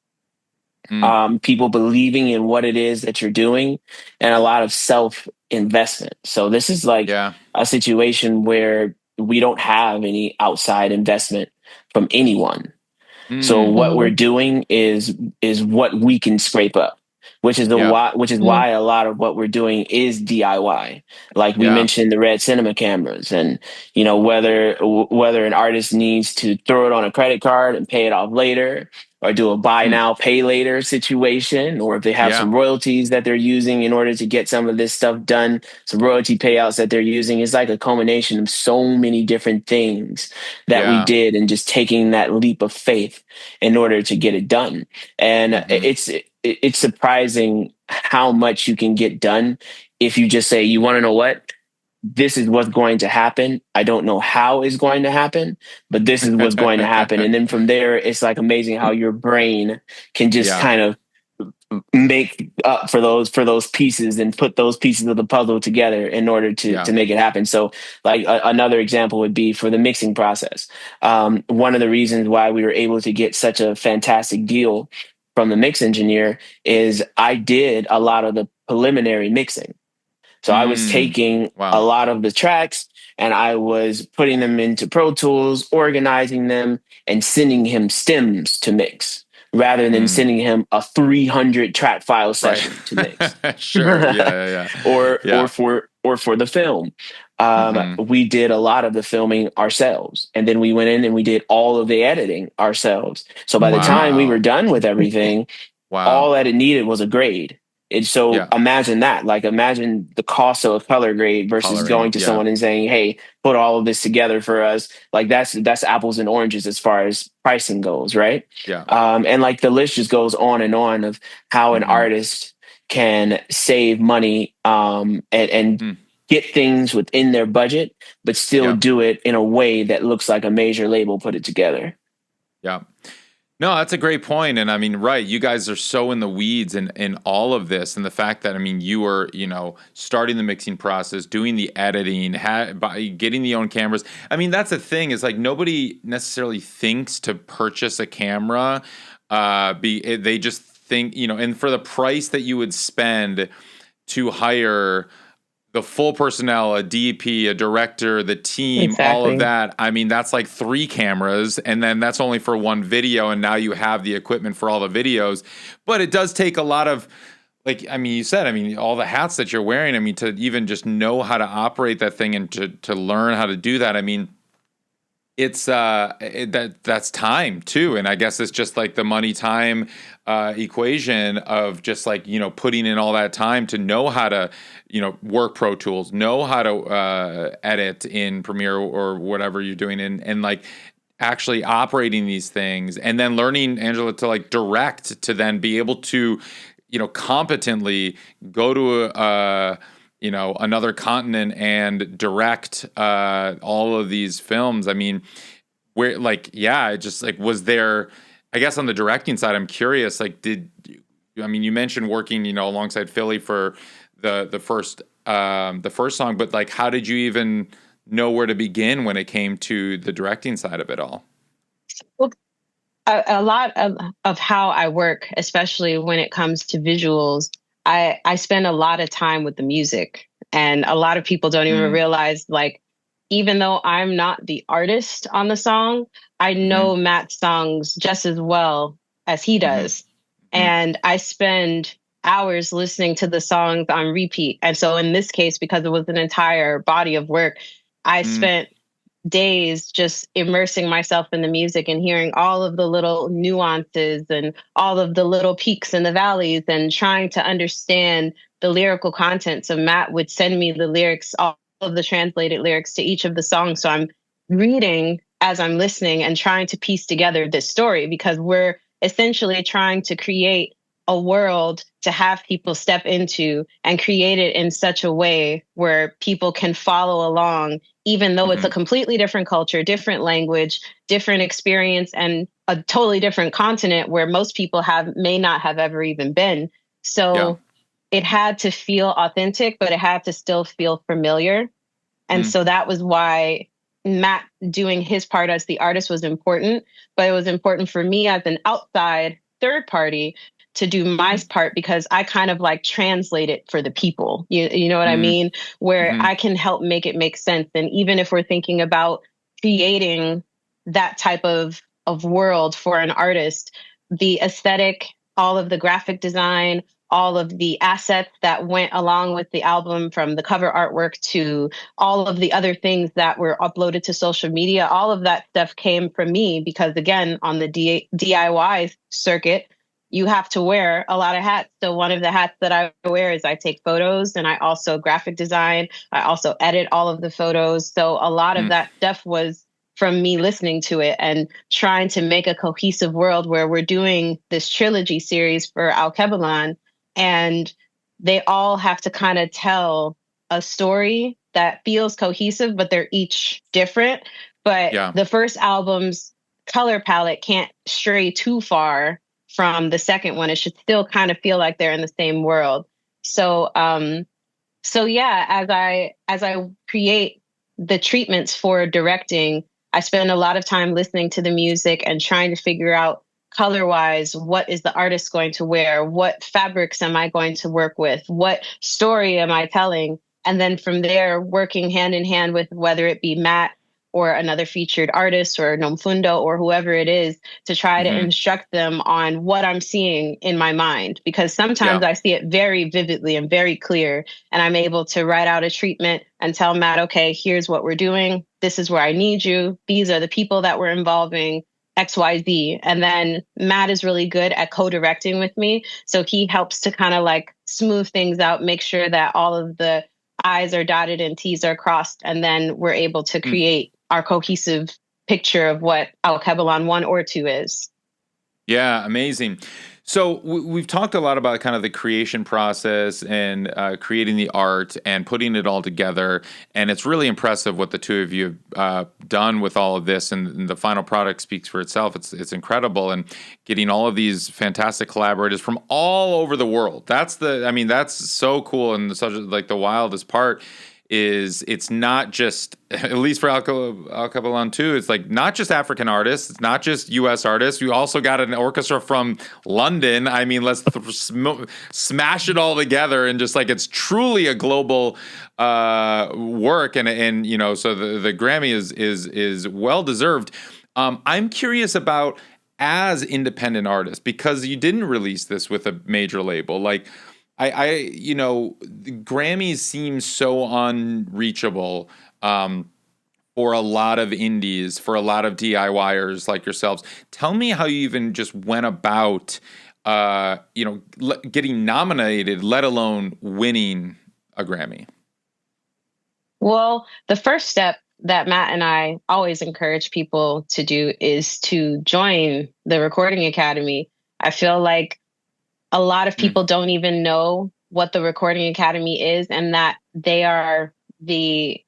Mm, People believing in what it is that you're doing, and a lot of self investment. So this is like yeah. a situation where we don't have any outside investment from anyone. So Mm, what we're Hmm. doing is what we can scrape up, yeah. which is Hmm. why a lot of what we're doing is DIY. Like we Yeah. mentioned, the red cinema cameras, and whether an artist needs to throw it on a credit card and pay it off later, or do a buy Mm, now pay later situation, or if they have yeah. some royalties that they're using in order to get some of this stuff done, some royalty payouts that they're using. It's like a culmination of so many different things that we Yeah. did, and just taking that leap of faith in order to get it done. And Hmm. it's surprising how much you can get done if you just say, you want to know what? This is what's going to happen. I don't know how it's going to happen, but this is what's going to happen. And then from there, it's like amazing how your brain can just Yeah. kind of make up for those pieces and put those pieces of the puzzle together in order Yeah. to make it happen. So like another example would be for the mixing process. One of the reasons why we were able to get such a fantastic deal from the mix engineer is I did a lot of the preliminary mixing. So I was Mm. taking a Wow. lot of the tracks and I was putting them into Pro Tools, organizing them, and sending him stems to mix rather than Mm. sending him a 300 track file Right. session to mix. Sure. Yeah. Yeah. or Yeah. for the film. Hmm. We did a lot of the filming ourselves, and then we went in and we did all of the editing ourselves. So by the Hmm. time we were Wow. done with everything, Wow. all that it needed was a grade. And so Yeah. imagine that. Like imagine the cost of a color grade versus Coloring. going to Yeah. someone and saying, "Hey, put all of this together for us." Like that's apples and oranges as far as pricing goes, right? Yeah. And like the list just goes on of how an Hmm. artist can save money, and Mm. get things within their budget, but still Yeah. do it in a way that looks like a major label put it together. Yeah. No, that's a great point. And I mean, right, you guys are so in the weeds in all of this. And the fact that, I mean, you were, starting the mixing process, doing the editing, by getting the own cameras. I mean, that's the thing, is like nobody necessarily thinks to purchase a camera. They just think, and for the price that you would spend to hire the full personnel, a DP, a director, the team, all of Exactly. that. I mean, that's like 3 cameras, and then that's only for one video, and now you have the equipment for all the videos. But it does take a lot of, like, I mean, you said, I mean, all the hats that you're wearing, I mean, to even just know how to operate that thing and to learn how to do that. I mean, it's that's time too, and I guess it's just like the money time equation of just like putting in all that time to know how to work Pro Tools, know how to edit in Premiere or whatever you're doing, and like actually operating these things, and then learning, Angela, to like direct, to then be able to competently go to another continent and direct all of these films. I mean, where, like, yeah, it just like, was there, I guess on the directing side, I'm curious, like, I mean, you mentioned working, alongside Philly for the first song, but like, how did you even know where to begin when it came to the directing side of it all? Well, a lot of how I work, especially when it comes to visuals, I spend a lot of time with the music. And a lot of people don't even Mm, realize, like, even though I'm not the artist on the song, I hmm. know Matt's songs just as well as he Mm-hmm. does. And I spend hours listening to the songs on repeat. And so in this case, because it was an entire body of work, I spent days just immersing myself in the music and hearing all of the little nuances and all of the little peaks and the valleys and trying to understand the lyrical content. So Matt would send me the lyrics, all of the translated lyrics to each of the songs. So I'm reading as I'm listening and trying to piece together this story, because we're essentially trying to create a world to have people step into and create it in such a way where people can follow along, even though it's a completely different culture, different language, different experience, and a totally different continent where most people may not have ever even been. So it had to feel authentic, but it had to still feel familiar. And so that was why Matt doing his part as the artist was important, but it was important for me as an outside third party to do my part, because I kind of like translate it for the people. You know what I mean? Where I can help make it make sense. And even if we're thinking about creating that type of world for an artist, the aesthetic, all of the graphic design, all of the assets that went along with the album, from the cover artwork to all of the other things that were uploaded to social media, all of that stuff came from me, because again, on the DIY circuit, you have to wear a lot of hats. So one of the hats that I wear is I take photos, and I also graphic design. I also edit all of the photos. So a lot of that stuff was from me listening to it and trying to make a cohesive world, where we're doing this trilogy series for Alkebulan, and they all have to kind of tell a story that feels cohesive, but they're each different. But the first album's color palette can't stray too far from the second one. It should still kind of feel like they're in the same world. So, yeah, as I create the treatments for directing, I spend a lot of time listening to the music and trying to figure out color-wise, what is the artist going to wear? What fabrics am I going to work with? What story am I telling? And then from there, working hand in hand with whether it be Matt or another featured artist or Nomfundo or whoever it is, to try to instruct them on what I'm seeing in my mind. Because sometimes I see it very vividly and very clear, and I'm able to write out a treatment and tell Matt, okay, here's what we're doing. This is where I need you. These are the people that we're involving, XYZ. And then Matt is really good at co-directing with me. So he helps to kind of like smooth things out, make sure that all of the I's are dotted and T's are crossed. And then we're able to create our cohesive picture of what Alkebulan 1 or 2 is. Yeah, amazing. So we've talked a lot about kind of the creation process and creating the art and putting it all together. And it's really impressive what the two of you have done with all of this. And the final product speaks for itself. It's incredible. And getting all of these fantastic collaborators from all over the world. That's so cool. And such like the wildest part is it's not just, at least for Alkebulan II, it's like not just African artists, it's not just U.S. artists. We also got an orchestra from London. I mean, let's smash it all together, and just like it's truly a global work, and you know, so the Grammy is well deserved. I'm curious about, as independent artists, because you didn't release this with a major label, like. You know, the Grammys seem so unreachable for a lot of indies, for a lot of DIYers like yourselves. Tell me how you even just went about, getting nominated, let alone winning a Grammy. Well, the first step that Matt and I always encourage people to do is to join the Recording Academy. I feel like a lot of people don't even know what the Recording Academy is, and that they are the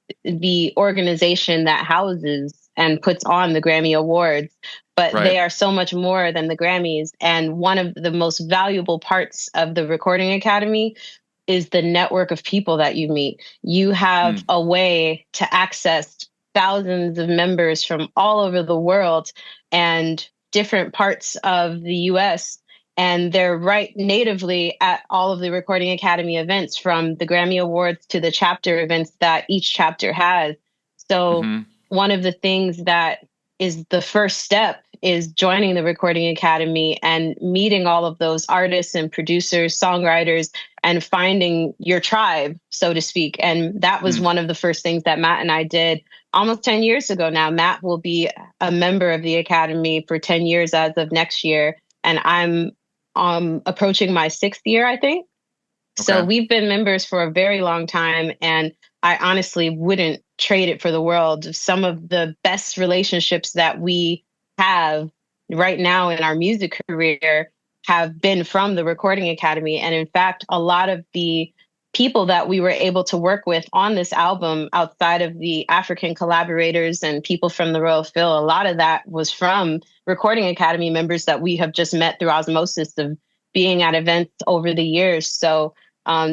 organization that houses and puts on the Grammy Awards. But they are so much more than the Grammys. And one of the most valuable parts of the Recording Academy is the network of people that you meet. You have a way to access thousands of members from all over the world and different parts of the US. And they're right natively at all of the Recording Academy events, from the Grammy Awards to the chapter events that each chapter has. So one of the things that is the first step is joining the Recording Academy and meeting all of those artists and producers, songwriters, and finding your tribe, so to speak. And that was one of the first things that Matt and I did almost 10 years ago now. Matt will be a member of the Academy for 10 years as of next year. And I'm approaching my 6th year, I think. So we've been members for a very long time, and I honestly wouldn't trade it for the world. Some of the best relationships that we have right now in our music career have been from the Recording Academy. And in fact, a lot of the people that we were able to work with on this album, outside of the African collaborators and people from the Royal Phil, a lot of that was from Recording Academy members that we have just met through osmosis of being at events over the years. So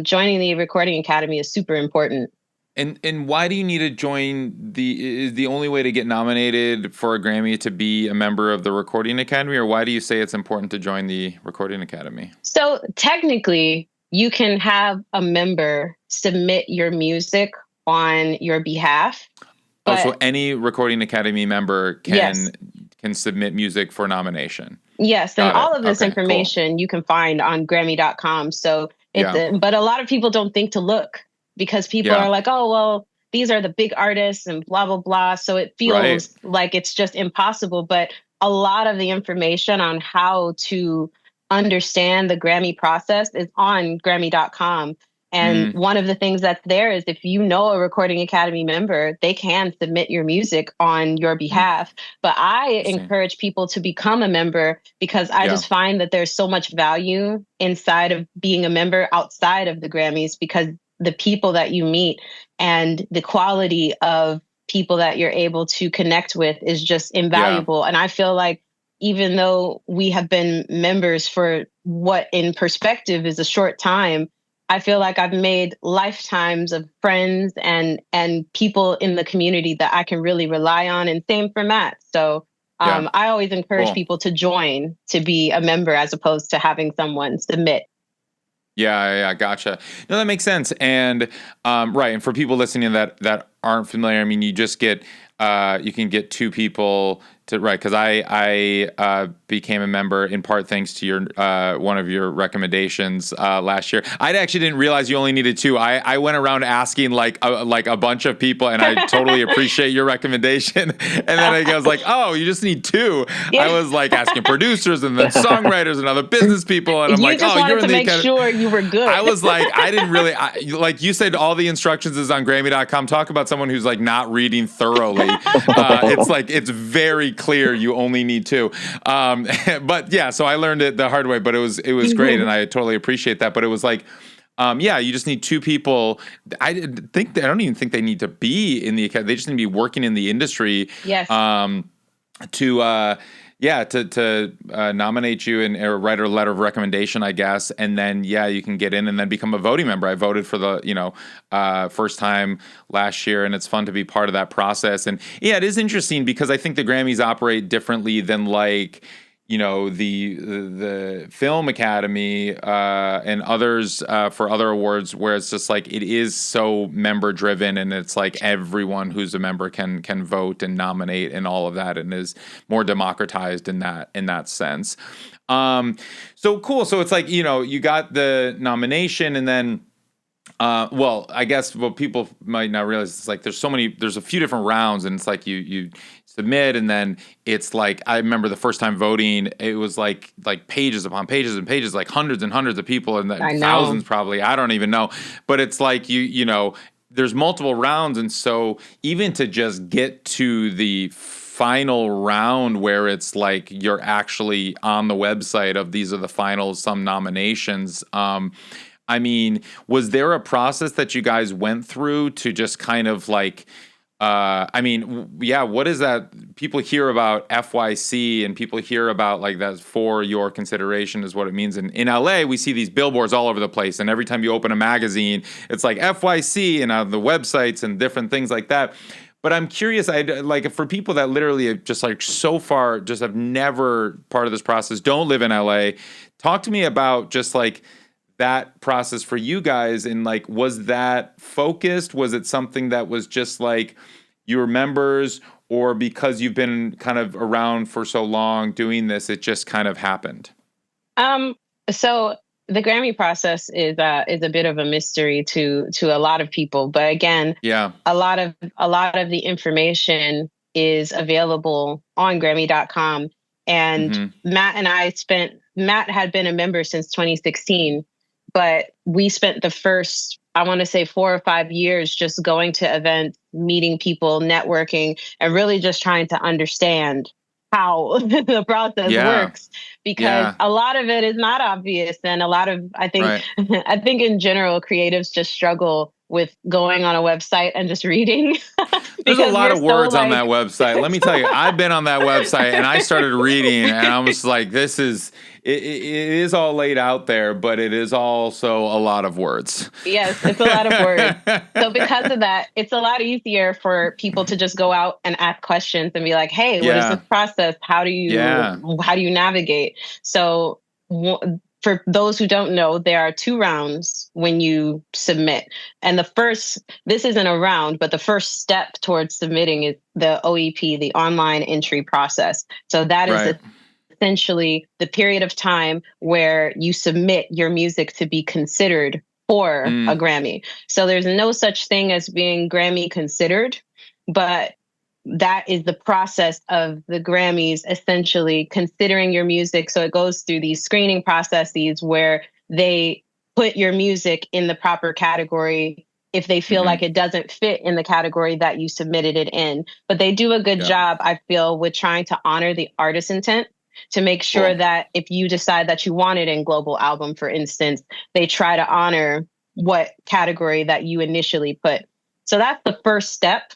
joining the Recording Academy is super important. And why do you need to join is the only way to get nominated for a Grammy to be a member of the Recording Academy, or why do you say it's important to join the Recording Academy? So technically, you can have a member submit your music on your behalf. So any Recording Academy member can submit music for nomination. Yes, and all of this information you can find on Grammy.com. So but a lot of people don't think to look, because people are like, oh, well, these are the big artists and blah, blah, blah. So it feels like it's just impossible. But a lot of the information on how to understand the Grammy process is on Grammy.com. And one of the things that's there is, if you know a Recording Academy member, they can submit your music on your behalf. But I encourage people to become a member, because I just find that there's so much value inside of being a member outside of the Grammys, because the people that you meet and the quality of people that you're able to connect with is just invaluable. And I feel like, even though we have been members for what in perspective is a short time, I feel like I've made lifetimes of friends and people in the community that I can really rely on. And same for Matt. So I always encourage people to join, to be a member, as opposed to having someone submit. Yeah, gotcha. No, that makes sense. And and for people listening that aren't familiar, I mean, you just get you can get 2 people to because I became a member in part thanks to your one of your recommendations last year. I actually didn't realize you only needed 2. I went around asking like a bunch of people, and I totally appreciate your recommendation. And then I was like, oh, you just need 2. I was like asking producers and then songwriters and other business people, and I'm like, oh, you're in the make sure you were good. I was like, I didn't really like you said. All the instructions is on Grammy.com. Talk about someone who's like not reading thoroughly. It's like it's very clear you only need 2. But yeah, so I learned it the hard way, but it was great, and I totally appreciate that. But it was like, you just need 2 people. I don't even think they need to be in the academy. They just need to be working in the industry. Yes. To nominate you or write a letter of recommendation, I guess, and then you can get in and then become a voting member. I voted for the first time last year, and it's fun to be part of that process. And it is interesting because I think the Grammys operate differently than the Film Academy and others for other awards, where it's just like it is so member driven, and it's like everyone who's a member can vote and nominate and all of that, and is more democratized in that sense. So cool. So it's like, you got the nomination, and then I guess what people might not realize is like there's a few different rounds, and it's like you submit, and then it's like, I remember the first time voting, it was like pages upon pages and pages, like hundreds and hundreds of people, and thousands probably, I don't even know. But it's like there's multiple rounds, and so even to just get to the final round where it's like you're actually on the website of these are the finals, some nominations. I mean, was there a process that you guys went through to just kind of like, what is that? People hear about FYC, and people hear about like that for your consideration is what it means. And in LA, we see these billboards all over the place. And every time you open a magazine, it's like FYC and the websites and different things like that. But I'm curious, like for people that literally have just like so far just have never part of this process, don't live in LA, talk to me about just like that process for you guys. And like, was that focused? Was it something that was just like, your members, or because you've been kind of around for so long doing this, it just kind of happened? So the Grammy process is a bit of a mystery to a lot of people, but again, Yeah. a lot of the information is available on Grammy.com. And Matt had been a member since 2016, but we spent the first, I want to say, 4 or 5 years just going to events, meeting people, networking, and really just trying to understand how the process works, because a lot of it is not obvious. And a lot of, I think, I think in general, creatives just struggle with going on a website and just reading. There's a lot of words on that website. Let me tell you, I've been on that website and I started reading and I was like, this is, it is all laid out there, but it is also a lot of words. Yes, it's a lot of words. So because of that, it's a lot easier for people to just go out and ask questions and be like, hey, what is this process? How do you navigate? So for those who don't know, there are 2 rounds when you submit. And this isn't a round, but the first step towards submitting is the OEP, the online entry process. So that is essentially the period of time where you submit your music to be considered for a Grammy. So there's no such thing as being Grammy considered, but that is the process of the Grammys essentially considering your music. So it goes through these screening processes where they put your music in the proper category if they feel like it doesn't fit in the category that you submitted it in. But they do a good job, I feel, with trying to honor the artist's intent, to make sure that if you decide that you want it in global album, for instance, they try to honor what category that you initially put. So that's the first step.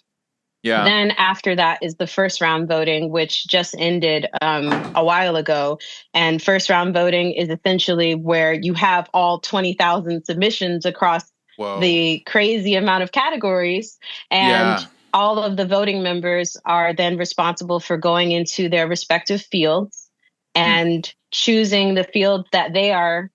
Yeah. Then after that is the first round voting, which just ended a while ago. And first round voting is essentially where you have all 20,000 submissions across the crazy amount of categories. And all of the voting members are then responsible for going into their respective fields and choosing the field that they are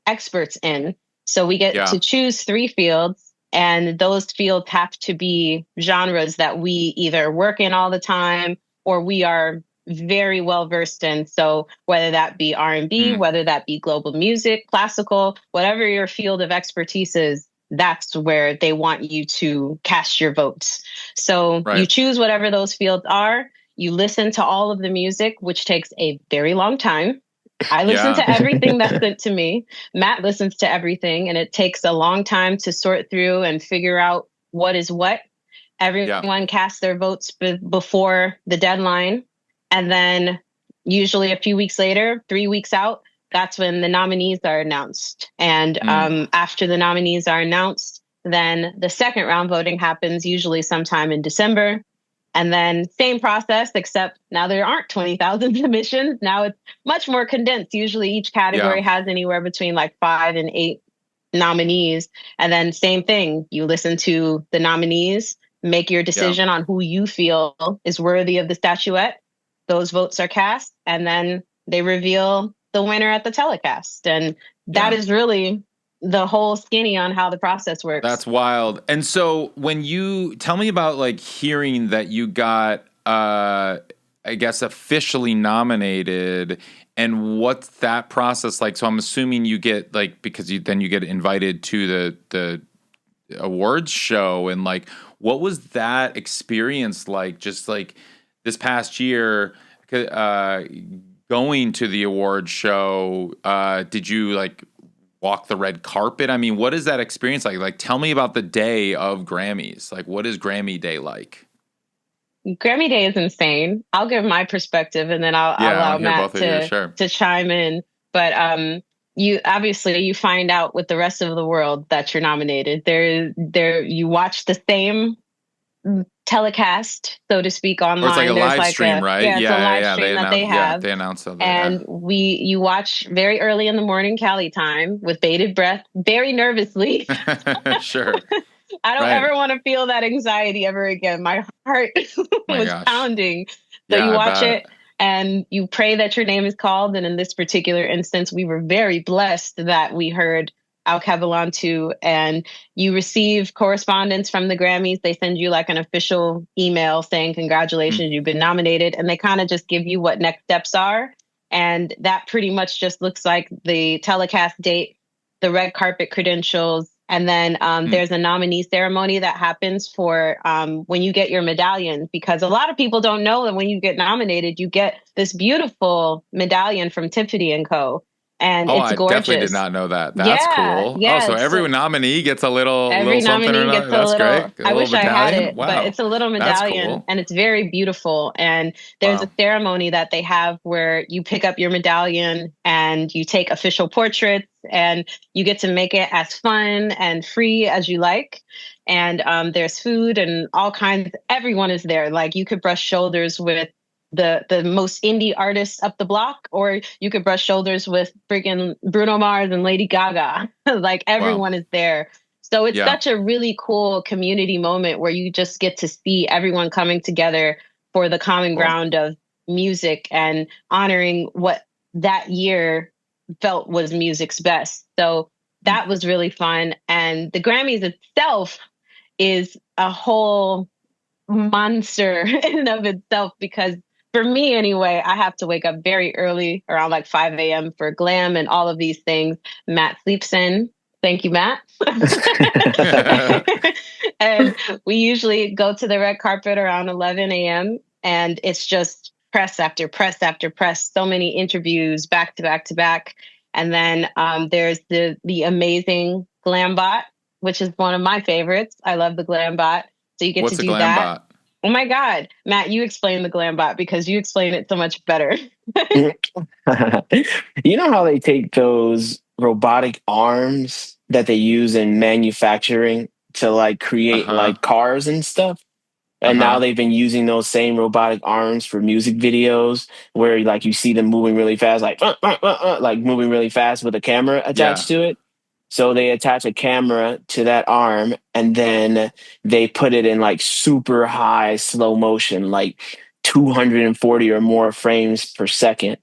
experts in. So we get to choose 3 fields, and those fields have to be genres that we either work in all the time or we are very well versed in. So whether that be R&B, whether that be global music, classical, whatever your field of expertise is, that's where they want you to cast your votes. So you choose whatever those fields are. You listen to all of the music, which takes a very long time. I listen to everything that's sent to me. Matt listens to everything, and it takes a long time to sort through and figure out what is what. Everyone casts their votes before the deadline. And then usually a few weeks later, 3 weeks out, that's when the nominees are announced. And after the nominees are announced, then the second round voting happens, usually sometime in December. And then same process, except now there aren't 20,000 submissions. Now it's much more condensed. Usually each category has anywhere between like 5 and 8 nominees. And then same thing, you listen to the nominees, make your decision on who you feel is worthy of the statuette. Those votes are cast, and then they reveal the winner at the telecast. And that is really the whole skinny on how the process works. That's wild. And so when you tell me about like hearing that you got, I guess, officially nominated, and what's that process like? So I'm assuming you get like, because then you get invited to the awards show, and like, what was that experience like? Just like this past year, going to the award show, did you like walk the red carpet? I mean, what is that experience like? Like, tell me about the day of Grammys. Like, what is Grammy Day like? Grammy Day is insane. I'll give my perspective, and then I'll allow Matt to chime in. But you find out with the rest of the world that you're nominated. You watch the same telecast, so to speak, online. Or it's like a live stream, right? Yeah, it's a live stream that they have. They announced something. And you watch very early in the morning Cali time with bated breath, very nervously. Sure. I don't ever want to feel that anxiety ever again. My heart was pounding. So you watch it and you pray that your name is called. And in this particular instance, we were very blessed that we heard Alkebulan II, and you receive correspondence from the Grammys. They send you like an official email saying, congratulations, you've been nominated. And they kind of just give you what next steps are. And that pretty much just looks like the telecast date, the red carpet credentials, and then there's a nominee ceremony that happens for when you get your medallion, because a lot of people don't know that when you get nominated, you get this beautiful medallion from Tiffany & Co. And it's gorgeous. I definitely did not know that. That's cool. Yeah, so every nominee gets a little something or another. That's great. I wish medallion? I had it, wow. but it's a little medallion, cool. and it's very beautiful. And there's a ceremony that they have where you pick up your medallion and you take official portraits, and you get to make it as fun and free as you like. And there's food and all kinds. Everyone is there. Like, you could brush shoulders with the most indie artists up the block, or you could brush shoulders with freaking Bruno Mars and Lady Gaga. Like, everyone is there. So it's such a really cool community moment where you just get to see everyone coming together for the common ground of music and honoring what that year felt was music's best. So that was really fun. And the Grammys itself is a whole monster in and of itself, because for me anyway, I have to wake up very early, around like 5 a.m. for glam and all of these things. Matt sleeps in. Thank you, Matt. And we usually go to the red carpet around 11 a.m. and it's just press after press after press. So many interviews back to back to back. And then there's the amazing glam bot, which is one of my favorites. I love the glam bot. So you get What's to do glam that. Bot? Oh my God, Matt, you explain the glam bot because you explain it so much better. You know how they take those robotic arms that they use in manufacturing to like create like cars and stuff? And now they've been using those same robotic arms for music videos where like you see them moving really fast, like moving really fast with a camera attached to it. So they attach a camera to that arm and then they put it in like super high slow motion, like 240 or more frames per second.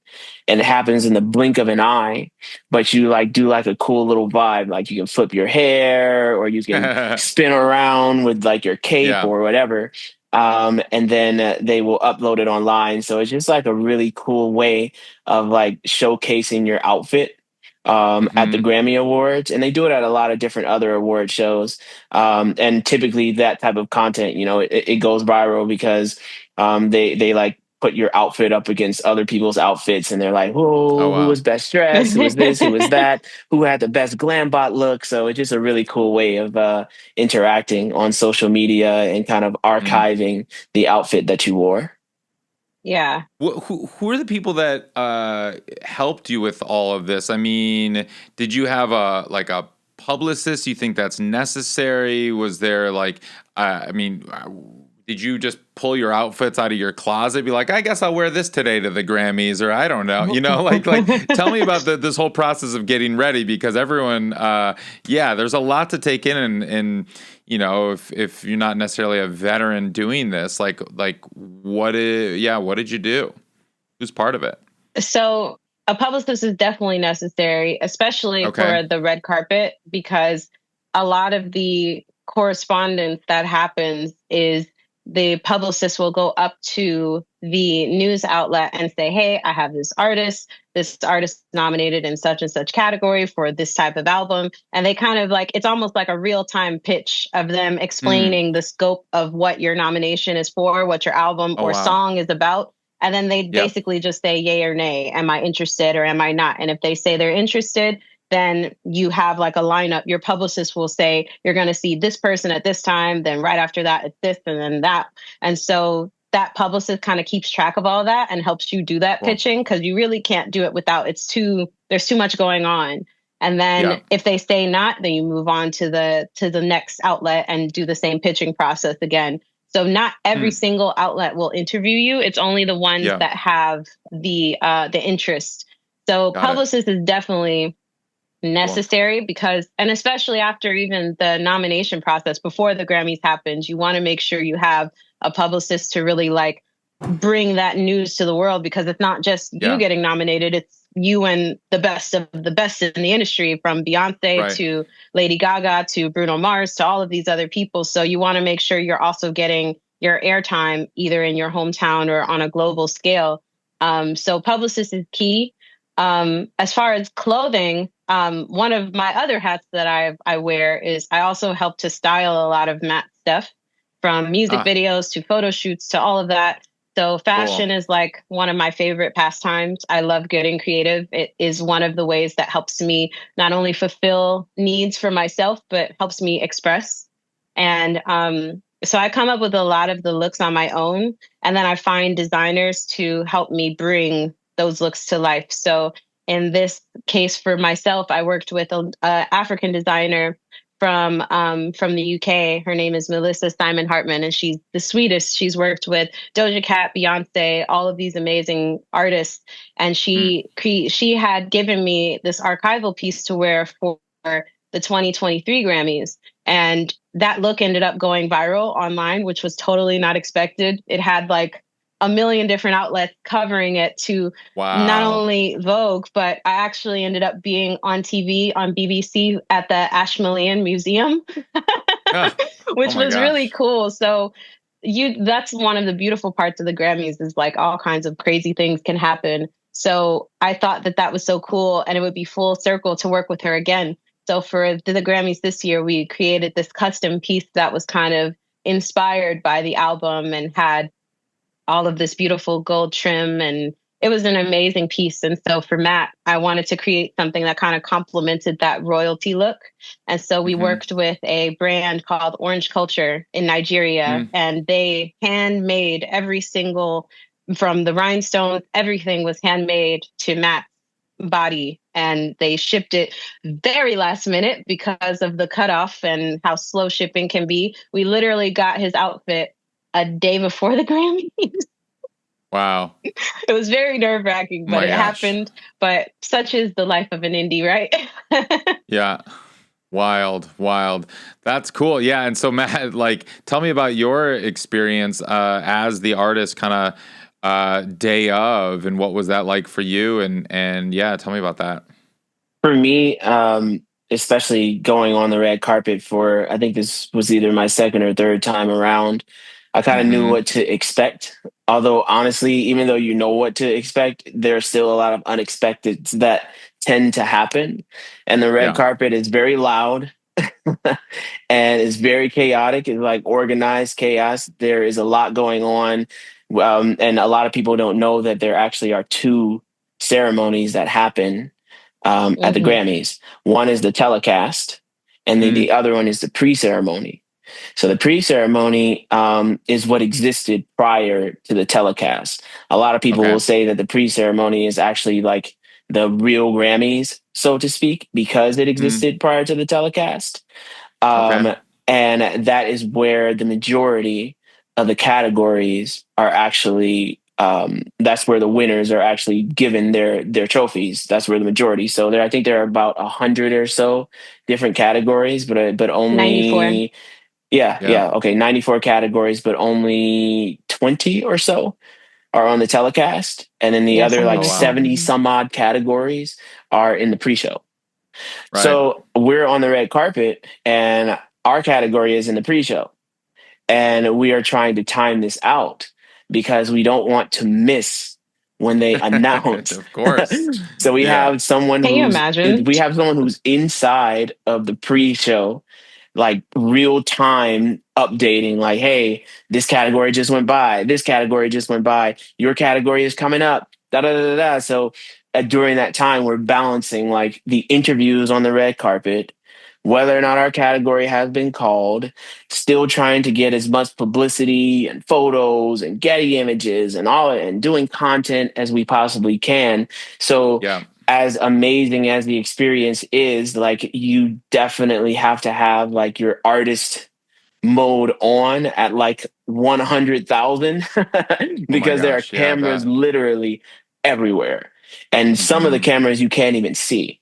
And it happens in the blink of an eye, but you like do like a cool little vibe. Like you can flip your hair or you can spin around with like your cape or whatever. And then they will upload it online. So it's just like a really cool way of like showcasing your outfit at the Grammy Awards, and they do it at a lot of different other award shows. And typically that type of content, you know, it goes viral because they like put your outfit up against other people's outfits, and they're like, whoa, who was best dressed? Who was this? Who was that? Who had the best glam bot look? So it's just a really cool way of interacting on social media and kind of archiving the outfit that you wore. Yeah. Who are the people that helped you with all of this? I mean, did you have a publicist? You think that's necessary? Was there did you just pull your outfits out of your closet, be like, I guess I'll wear this today to the Grammys, or I don't know, you know, like tell me about this whole process of getting ready, because everyone, there's a lot to take in, and you know, if you're not necessarily a veteran doing this, what did you do? Who's part of it? So a publicist is definitely necessary, especially for the red carpet, because a lot of the correspondence that happens is the publicist will go up to the news outlet and say, hey, I have this artist nominated in such and such category for this type of album. And they kind of like, it's almost like a real-time pitch of them explaining the scope of what your nomination is for, what your album song is about. And then they basically just say yay or nay. Am I interested or am I not? And if they say they're interested, then you have like a lineup. Your publicist will say, you're going to see this person at this time. Then right after that, it's this and then that. And so that publicist kind of keeps track of all that and helps you do that pitching, because you really can't do it without, there's too much going on. And then if they say not, then you move on to the next outlet and do the same pitching process again. So not every single outlet will interview you. It's only the ones that have the interest. So publicist is definitely necessary, because, and especially after even the nomination process, before the Grammys happens, you want to make sure you have a publicist to really like bring that news to the world, because it's not just you getting nominated, it's you and the best of the best in the industry, from Beyonce to Lady Gaga to Bruno Mars to all of these other people. So you want to make sure you're also getting your airtime either in your hometown or on a global scale. So publicist is key. As far as clothing, one of my other hats that I wear is I also help to style a lot of Matt's stuff, from music videos to photo shoots to all of that. So fashion is like one of my favorite pastimes. I love getting creative. It is one of the ways that helps me not only fulfill needs for myself, but helps me express. And so I come up with a lot of the looks on my own, and then I find designers to help me bring those looks to life. So in this case for myself, I worked with an African designer from the UK. Her name is Melissa Simon Hartman, and she's the sweetest. She's worked with Doja Cat, Beyonce, all of these amazing artists. And she had given me this archival piece to wear for the 2023 Grammys. And that look ended up going viral online, which was totally not expected. It had like a million different outlets covering it to not only Vogue, but I actually ended up being on TV on BBC at the Ashmolean Museum, which was really cool. So that's one of the beautiful parts of the Grammys, is like all kinds of crazy things can happen. So I thought that was so cool, and it would be full circle to work with her again. So for the Grammys this year, we created this custom piece that was kind of inspired by the album and had all of this beautiful gold trim, and it was an amazing piece. And so for Matt, I wanted to create something that kind of complemented that royalty look. And so we worked with a brand called Orange Culture in Nigeria, and they handmade every single, from the rhinestones, everything was handmade to Matt's body, and they shipped it very last minute because of the cutoff and how slow shipping can be. We literally got his outfit a day before the Grammys. Wow. It was very nerve-wracking, but it happened. But such is the life of an indie, right? Yeah. Wild. That's cool. Yeah. And so Matt, like, tell me about your experience as the artist kind of day of, and what was that like for you? And yeah, tell me about that. For me, especially going on the red carpet for, I think this was either my second or third time around, I kind of knew what to expect. Although honestly, even though you know what to expect, there's still a lot of unexpecteds that tend to happen. And the red carpet is very loud and it's very chaotic. It's like organized chaos. There is a lot going on. And a lot of people don't know that there actually are two ceremonies that happen at the Grammys. One is the telecast, and then the other one is the pre-ceremony. So the pre-ceremony is what existed prior to the telecast. A lot of people will say that the pre-ceremony is actually like the real Grammys, so to speak, because it existed prior to the telecast. And that is where the majority of the categories are actually, that's where the winners are actually given their trophies. That's where the majority. So I think there are about 100 or so different categories, but only 94. Yeah. Okay. 94 categories, but only 20 or so are on the telecast. And then the other like 70 some odd categories are in the pre-show. Right. So we're on the red carpet and our category is in the pre-show. And we are trying to time this out because we don't want to miss when they announce. Of course. So we have someone Can you imagine? We have someone who's inside of the pre-show, like real time updating, like, hey, this category just went by. This category just went by. Your category is coming up. Da da da da. So during that time, we're balancing like the interviews on the red carpet, whether or not our category has been called, still trying to get as much publicity and photos and Getty images and all, and doing content as we possibly can. So as amazing as the experience is, like, you definitely have to have like your artist mode on at like 100,000 because there are cameras literally everywhere. And some of the cameras you can't even see.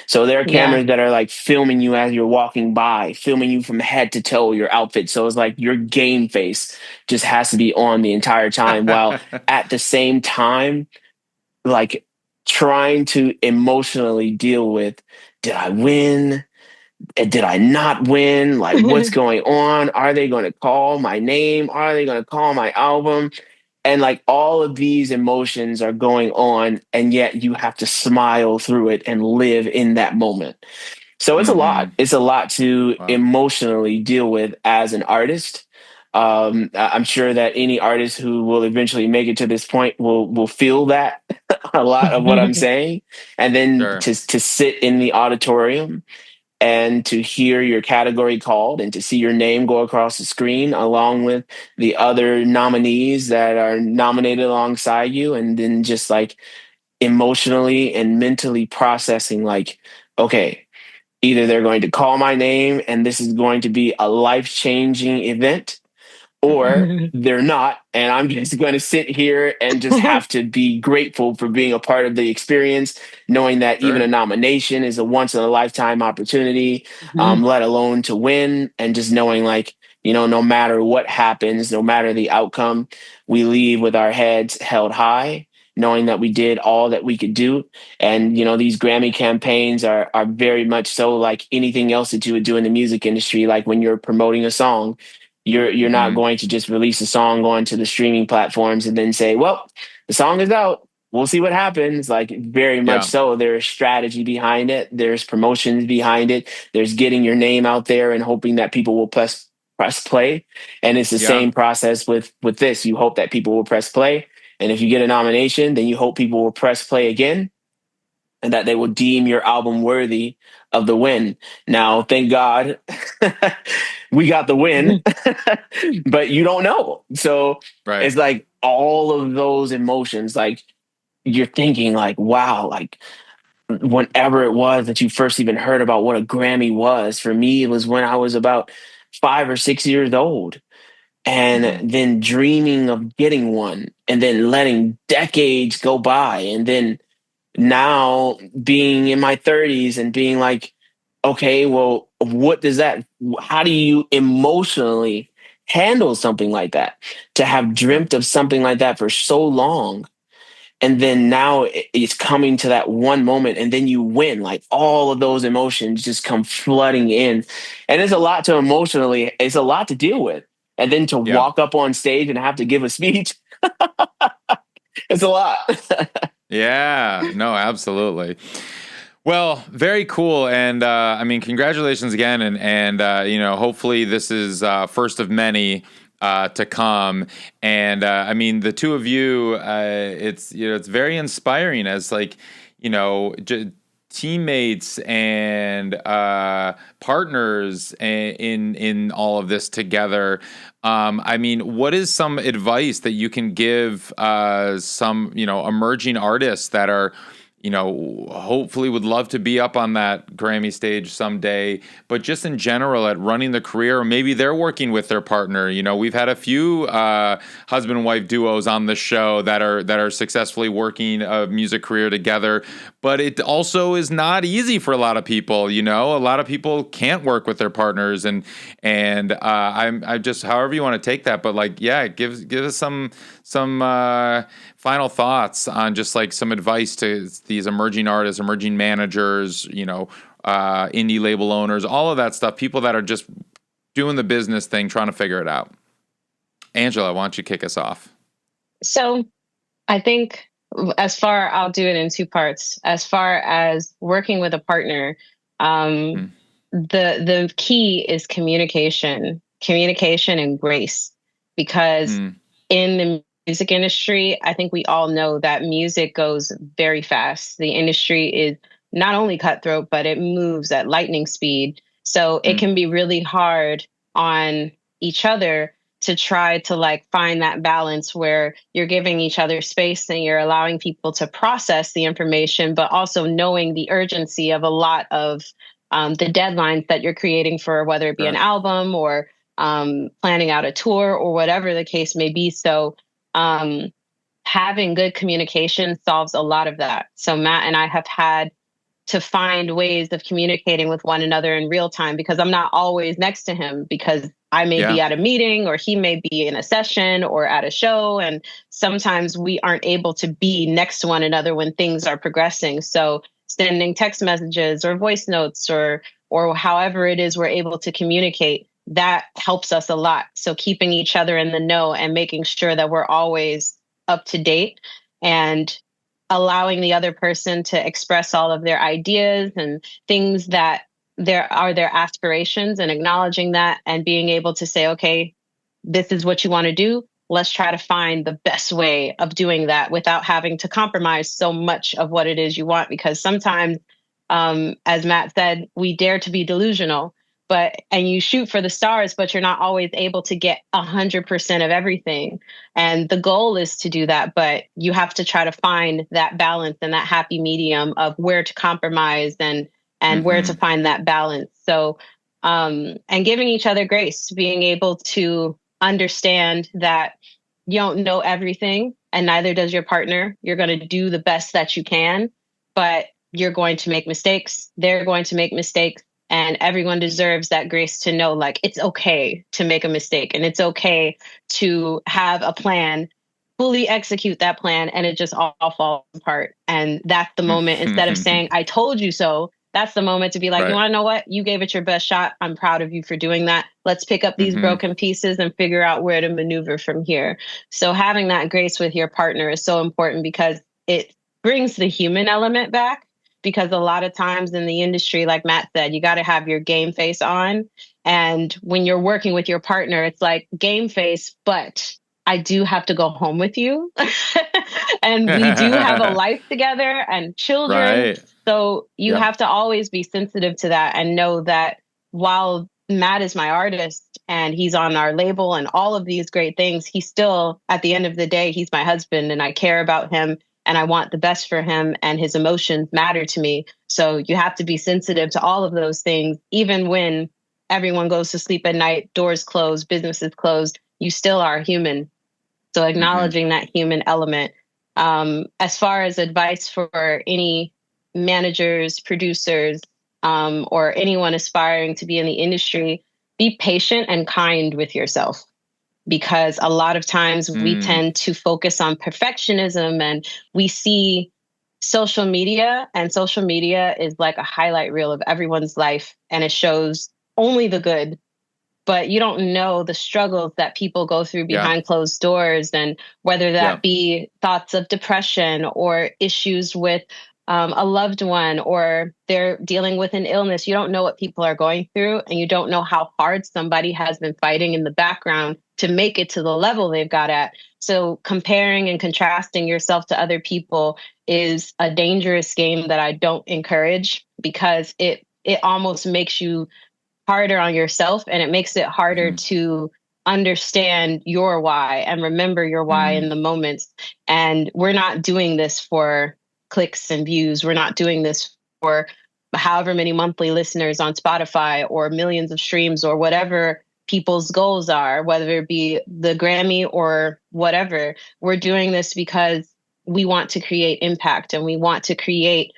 So there are cameras that are like filming you as you're walking by, filming you from head to toe, your outfit. So it's like your game face just has to be on the entire time, while at the same time, like trying to emotionally deal with, did I win? Did I not win? Like, what's going on? Are they going to call my name? Are they going to call my album? And like all of these emotions are going on, and yet you have to smile through it and live in that moment. So it's a lot. Mm-hmm. It's a lot to Wow. emotionally deal with as an artist. I'm sure that any artist who will eventually make it to this point will feel that a lot of what I'm saying, and then Sure. to sit in the auditorium and to hear your category called and to see your name go across the screen along with the other nominees that are nominated alongside you, and then just like emotionally and mentally processing like, okay, either they're going to call my name and this is going to be a life-changing event, or they're not. And I'm just going to sit here and just have to be grateful for being a part of the experience, knowing that even a Sure. nomination is a once in a lifetime opportunity, let alone to win. And just knowing like, no matter what happens, no matter the outcome, we leave with our heads held high, knowing that we did all that we could do. And, these Grammy campaigns are very much so like anything else that you would do in the music industry. Like when you're promoting a song, you're not Mm-hmm. going to just release a song onto the streaming platforms and then say, well, the song is out. We'll see what happens. Like very much Yeah. so. There's strategy behind it. There's promotions behind it. There's getting your name out there and hoping that people will press play. And it's the Yeah. same process with this. You hope that people will press play. And if you get a nomination, then you hope people will press play again and that they will deem your album worthy of the win. Now, thank God we got the win, but you don't know. So Right. it's like all of those emotions, like you're thinking like, wow, like whenever it was that you first even heard about what a Grammy was, for me, it was when I was about 5 or 6 years old. And Mm-hmm. then dreaming of getting one and then letting decades go by. And then now being in my 30s and being like, okay, well, what does that, how do you emotionally handle something like that? To have Yeah. dreamt of something like that for so long. And then now it's coming to that one moment and then you win, like all of those emotions just come flooding in. And it's a lot to emotionally, it's a lot to deal with. And then to Yeah. walk up on stage and have to give a speech, it's a lot. Yeah. No, absolutely. Well, very cool, and I mean, congratulations again, and hopefully this is first of many to come. And I mean, the two of you, it's very inspiring as like teammates and partners in all of this together. I mean, what is some advice that you can give some emerging artists that are hopefully would love to be up on that Grammy stage someday, but just in general at running the career, or maybe they're working with their partner. We've had a few husband and wife duos on the show that are successfully working a music career together, but it also is not easy for a lot of people. A lot of people can't work with their partners, and I just, however you want to take that, but like, yeah, give us some final thoughts on just like some advice to these emerging artists, emerging managers, indie label owners, all of that stuff, people that are just doing the business thing, trying to figure it out. Angela, why don't you kick us off? So I think I'll do it in two parts. As far as working with a partner, Hmm. the key is communication and grace, because Mm, in the music industry, I think we all know that music goes very fast. The industry is not only cutthroat, but it moves at lightning speed. So it mm, can be really hard on each other to try to like find that balance where you're giving each other space and you're allowing people to process the information, but also knowing the urgency of a lot of the deadlines that you're creating for, whether it be an sure. album or planning out a tour or whatever the case may be. So having good communication solves a lot of that. So Matt and I have had to find ways of communicating with one another in real time, because I'm not always next to him, because I may be at a meeting or he may be in a session or at a show. And sometimes we aren't able to be next to one another when things are progressing. So sending text messages or voice notes or however it is we're able to communicate, that helps us a lot. So keeping each other in the know and making sure that we're always up to date, and allowing the other person to express all of their ideas and things that there are their aspirations, and acknowledging that and being able to say, okay, this is what you want to do. Let's try to find the best way of doing that without having to compromise so much of what it is you want. Because sometimes, as Matt said, we dare to be delusional, and you shoot for the stars, but you're not always able to get 100% of everything. And the goal is to do that, but you have to try to find that balance and that happy medium of where to compromise and where to find that balance. So, and giving each other grace, being able to understand that you don't know everything, and neither does your partner. You're going to do the best that you can, but you're going to make mistakes. They're going to make mistakes. And everyone deserves that grace to know, like, it's okay to make a mistake, and it's okay to have a plan, fully execute that plan, and it just all falls apart. And that's the moment, instead of saying, I told you so, that's the moment to be like, you want to know what? You gave it your best shot. I'm proud of you for doing that. Let's pick up these broken pieces and figure out where to maneuver from here. So having that grace with your partner is so important, because it brings the human element back. Because a lot of times in the industry, like Matt said, you got to have your game face on. And when you're working with your partner, it's like game face, but I do have to go home with you. And we do have a life together and children. Right. So you have to always be sensitive to that, and know that while Matt is my artist and he's on our label and all of these great things, he's still, at the end of the day, he's my husband, and I care about him. And I want the best for him, and his emotions matter to me. So you have to be sensitive to all of those things. Even when everyone goes to sleep at night, doors closed, businesses closed, you still are human. So acknowledging that human element. As far as advice for any managers, producers, or anyone aspiring to be in the industry, be patient and kind with yourself. Because a lot of times we tend to focus on perfectionism, and we see social media, and social media is like a highlight reel of everyone's life, and it shows only the good, but you don't know the struggles that people go through behind closed doors, and whether that be thoughts of depression or issues with a loved one, or they're dealing with an illness. You don't know what people are going through, and you don't know how hard somebody has been fighting in the background to make it to the level they've got at. So comparing and contrasting yourself to other people is a dangerous game that I don't encourage, because it almost makes you harder on yourself, and it makes it harder to understand your why and remember your why in the moments. And we're not doing this for clicks and views. We're not doing this for however many monthly listeners on Spotify or millions of streams or whatever people's goals are, whether it be the Grammy or whatever. We're doing this because we want to create impact, and we want to create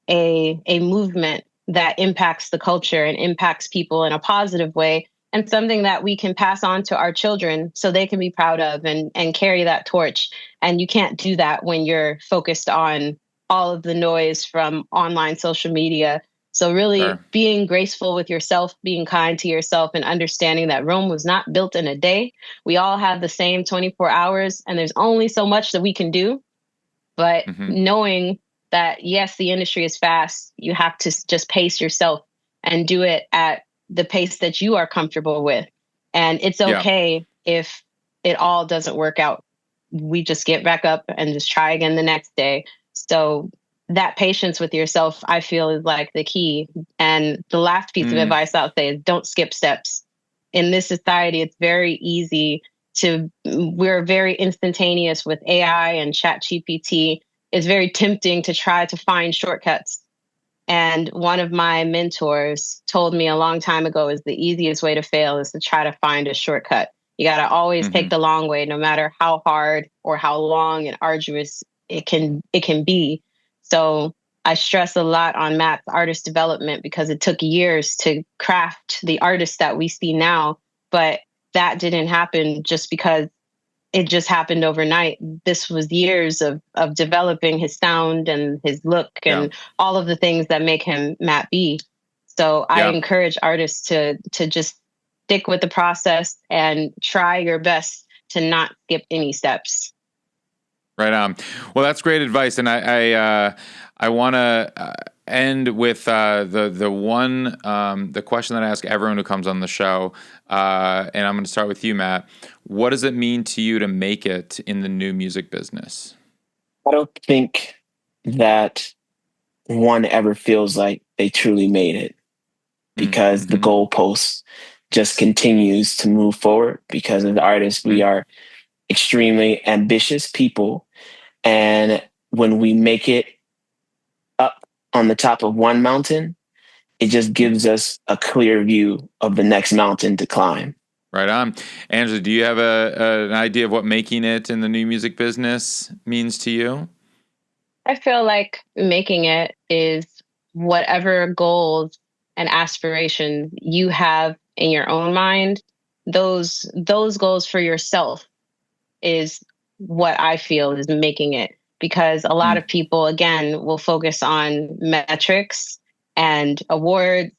a movement that impacts the culture and impacts people in a positive way, and something that we can pass on to our children so they can be proud of and carry that torch. And you can't do that when you're focused on all of the noise from online social media. So really being graceful with yourself, being kind to yourself, and understanding that Rome was not built in a day. We all have the same 24 hours, and there's only so much that we can do. But knowing that, yes, the industry is fast, you have to just pace yourself and do it at the pace that you are comfortable with. And it's okay if it all doesn't work out. We just get back up and just try again the next day. So that patience with yourself, I feel, is like the key. And the last piece of advice I'll say is don't skip steps. In this society, it's very easy we're very instantaneous with AI and ChatGPT. It's very tempting to try to find shortcuts. And one of my mentors told me a long time ago is the easiest way to fail is to try to find a shortcut. You got to always take the long way, no matter how hard or how long and arduous it can be. So I stress a lot on Matt's artist development because it took years to craft the artist that we see now. But that didn't happen just because it just happened overnight. This was years of developing his sound and his look and all of the things that make him Matt B. So I encourage artists to just stick with the process and try your best to not skip any steps. Right on. Well, that's great advice, and I want to end with the question that I ask everyone who comes on the show, and I'm going to start with you, Matt. What does it mean to you to make it in the new music business? I don't think that one ever feels like they truly made it, because the goalpost just continues to move forward. Because as artists, we are extremely ambitious people. And when we make it up on the top of one mountain, it just gives us a clear view of the next mountain to climb. Right on. Angela, do you have an idea of what making it in the new music business means to you? I feel like making it is whatever goals and aspirations you have in your own mind, those goals for yourself is what I feel is making it. Because a lot of people, again, will focus on metrics and awards.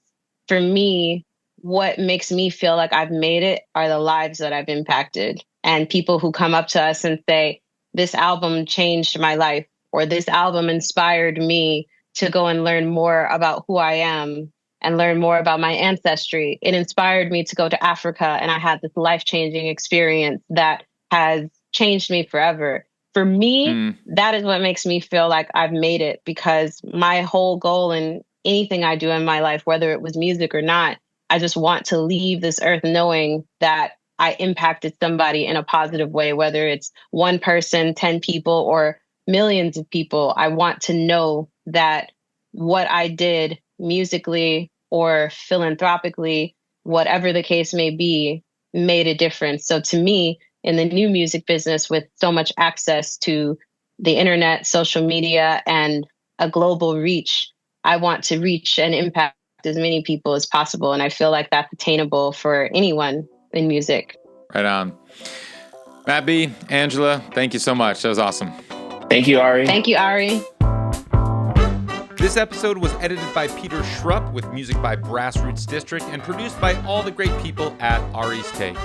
For me, what makes me feel like I've made it are the lives that I've impacted, and people who come up to us and say, this album changed my life, or this album inspired me to go and learn more about who I am and learn more about my ancestry. It inspired me to go to Africa, and I had this life-changing experience that has changed me forever. For me, that is what makes me feel like I've made it, because my whole goal in anything I do in my life, whether it was music or not, I just want to leave this earth knowing that I impacted somebody in a positive way, whether it's one person, 10 people, or millions of people. I want to know that what I did musically or philanthropically, whatever the case may be, made a difference. So to me, in the new music business, with so much access to the internet, social media, and a global reach, I want to reach and impact as many people as possible. And I feel like that's attainable for anyone in music. Right on. Matt B, Angela, thank you so much. That was awesome. Thank you, Ari. Thank you, Ari. This episode was edited by Peter Schrupp with music by Grassroots District and produced by all the great people at Ari's Take.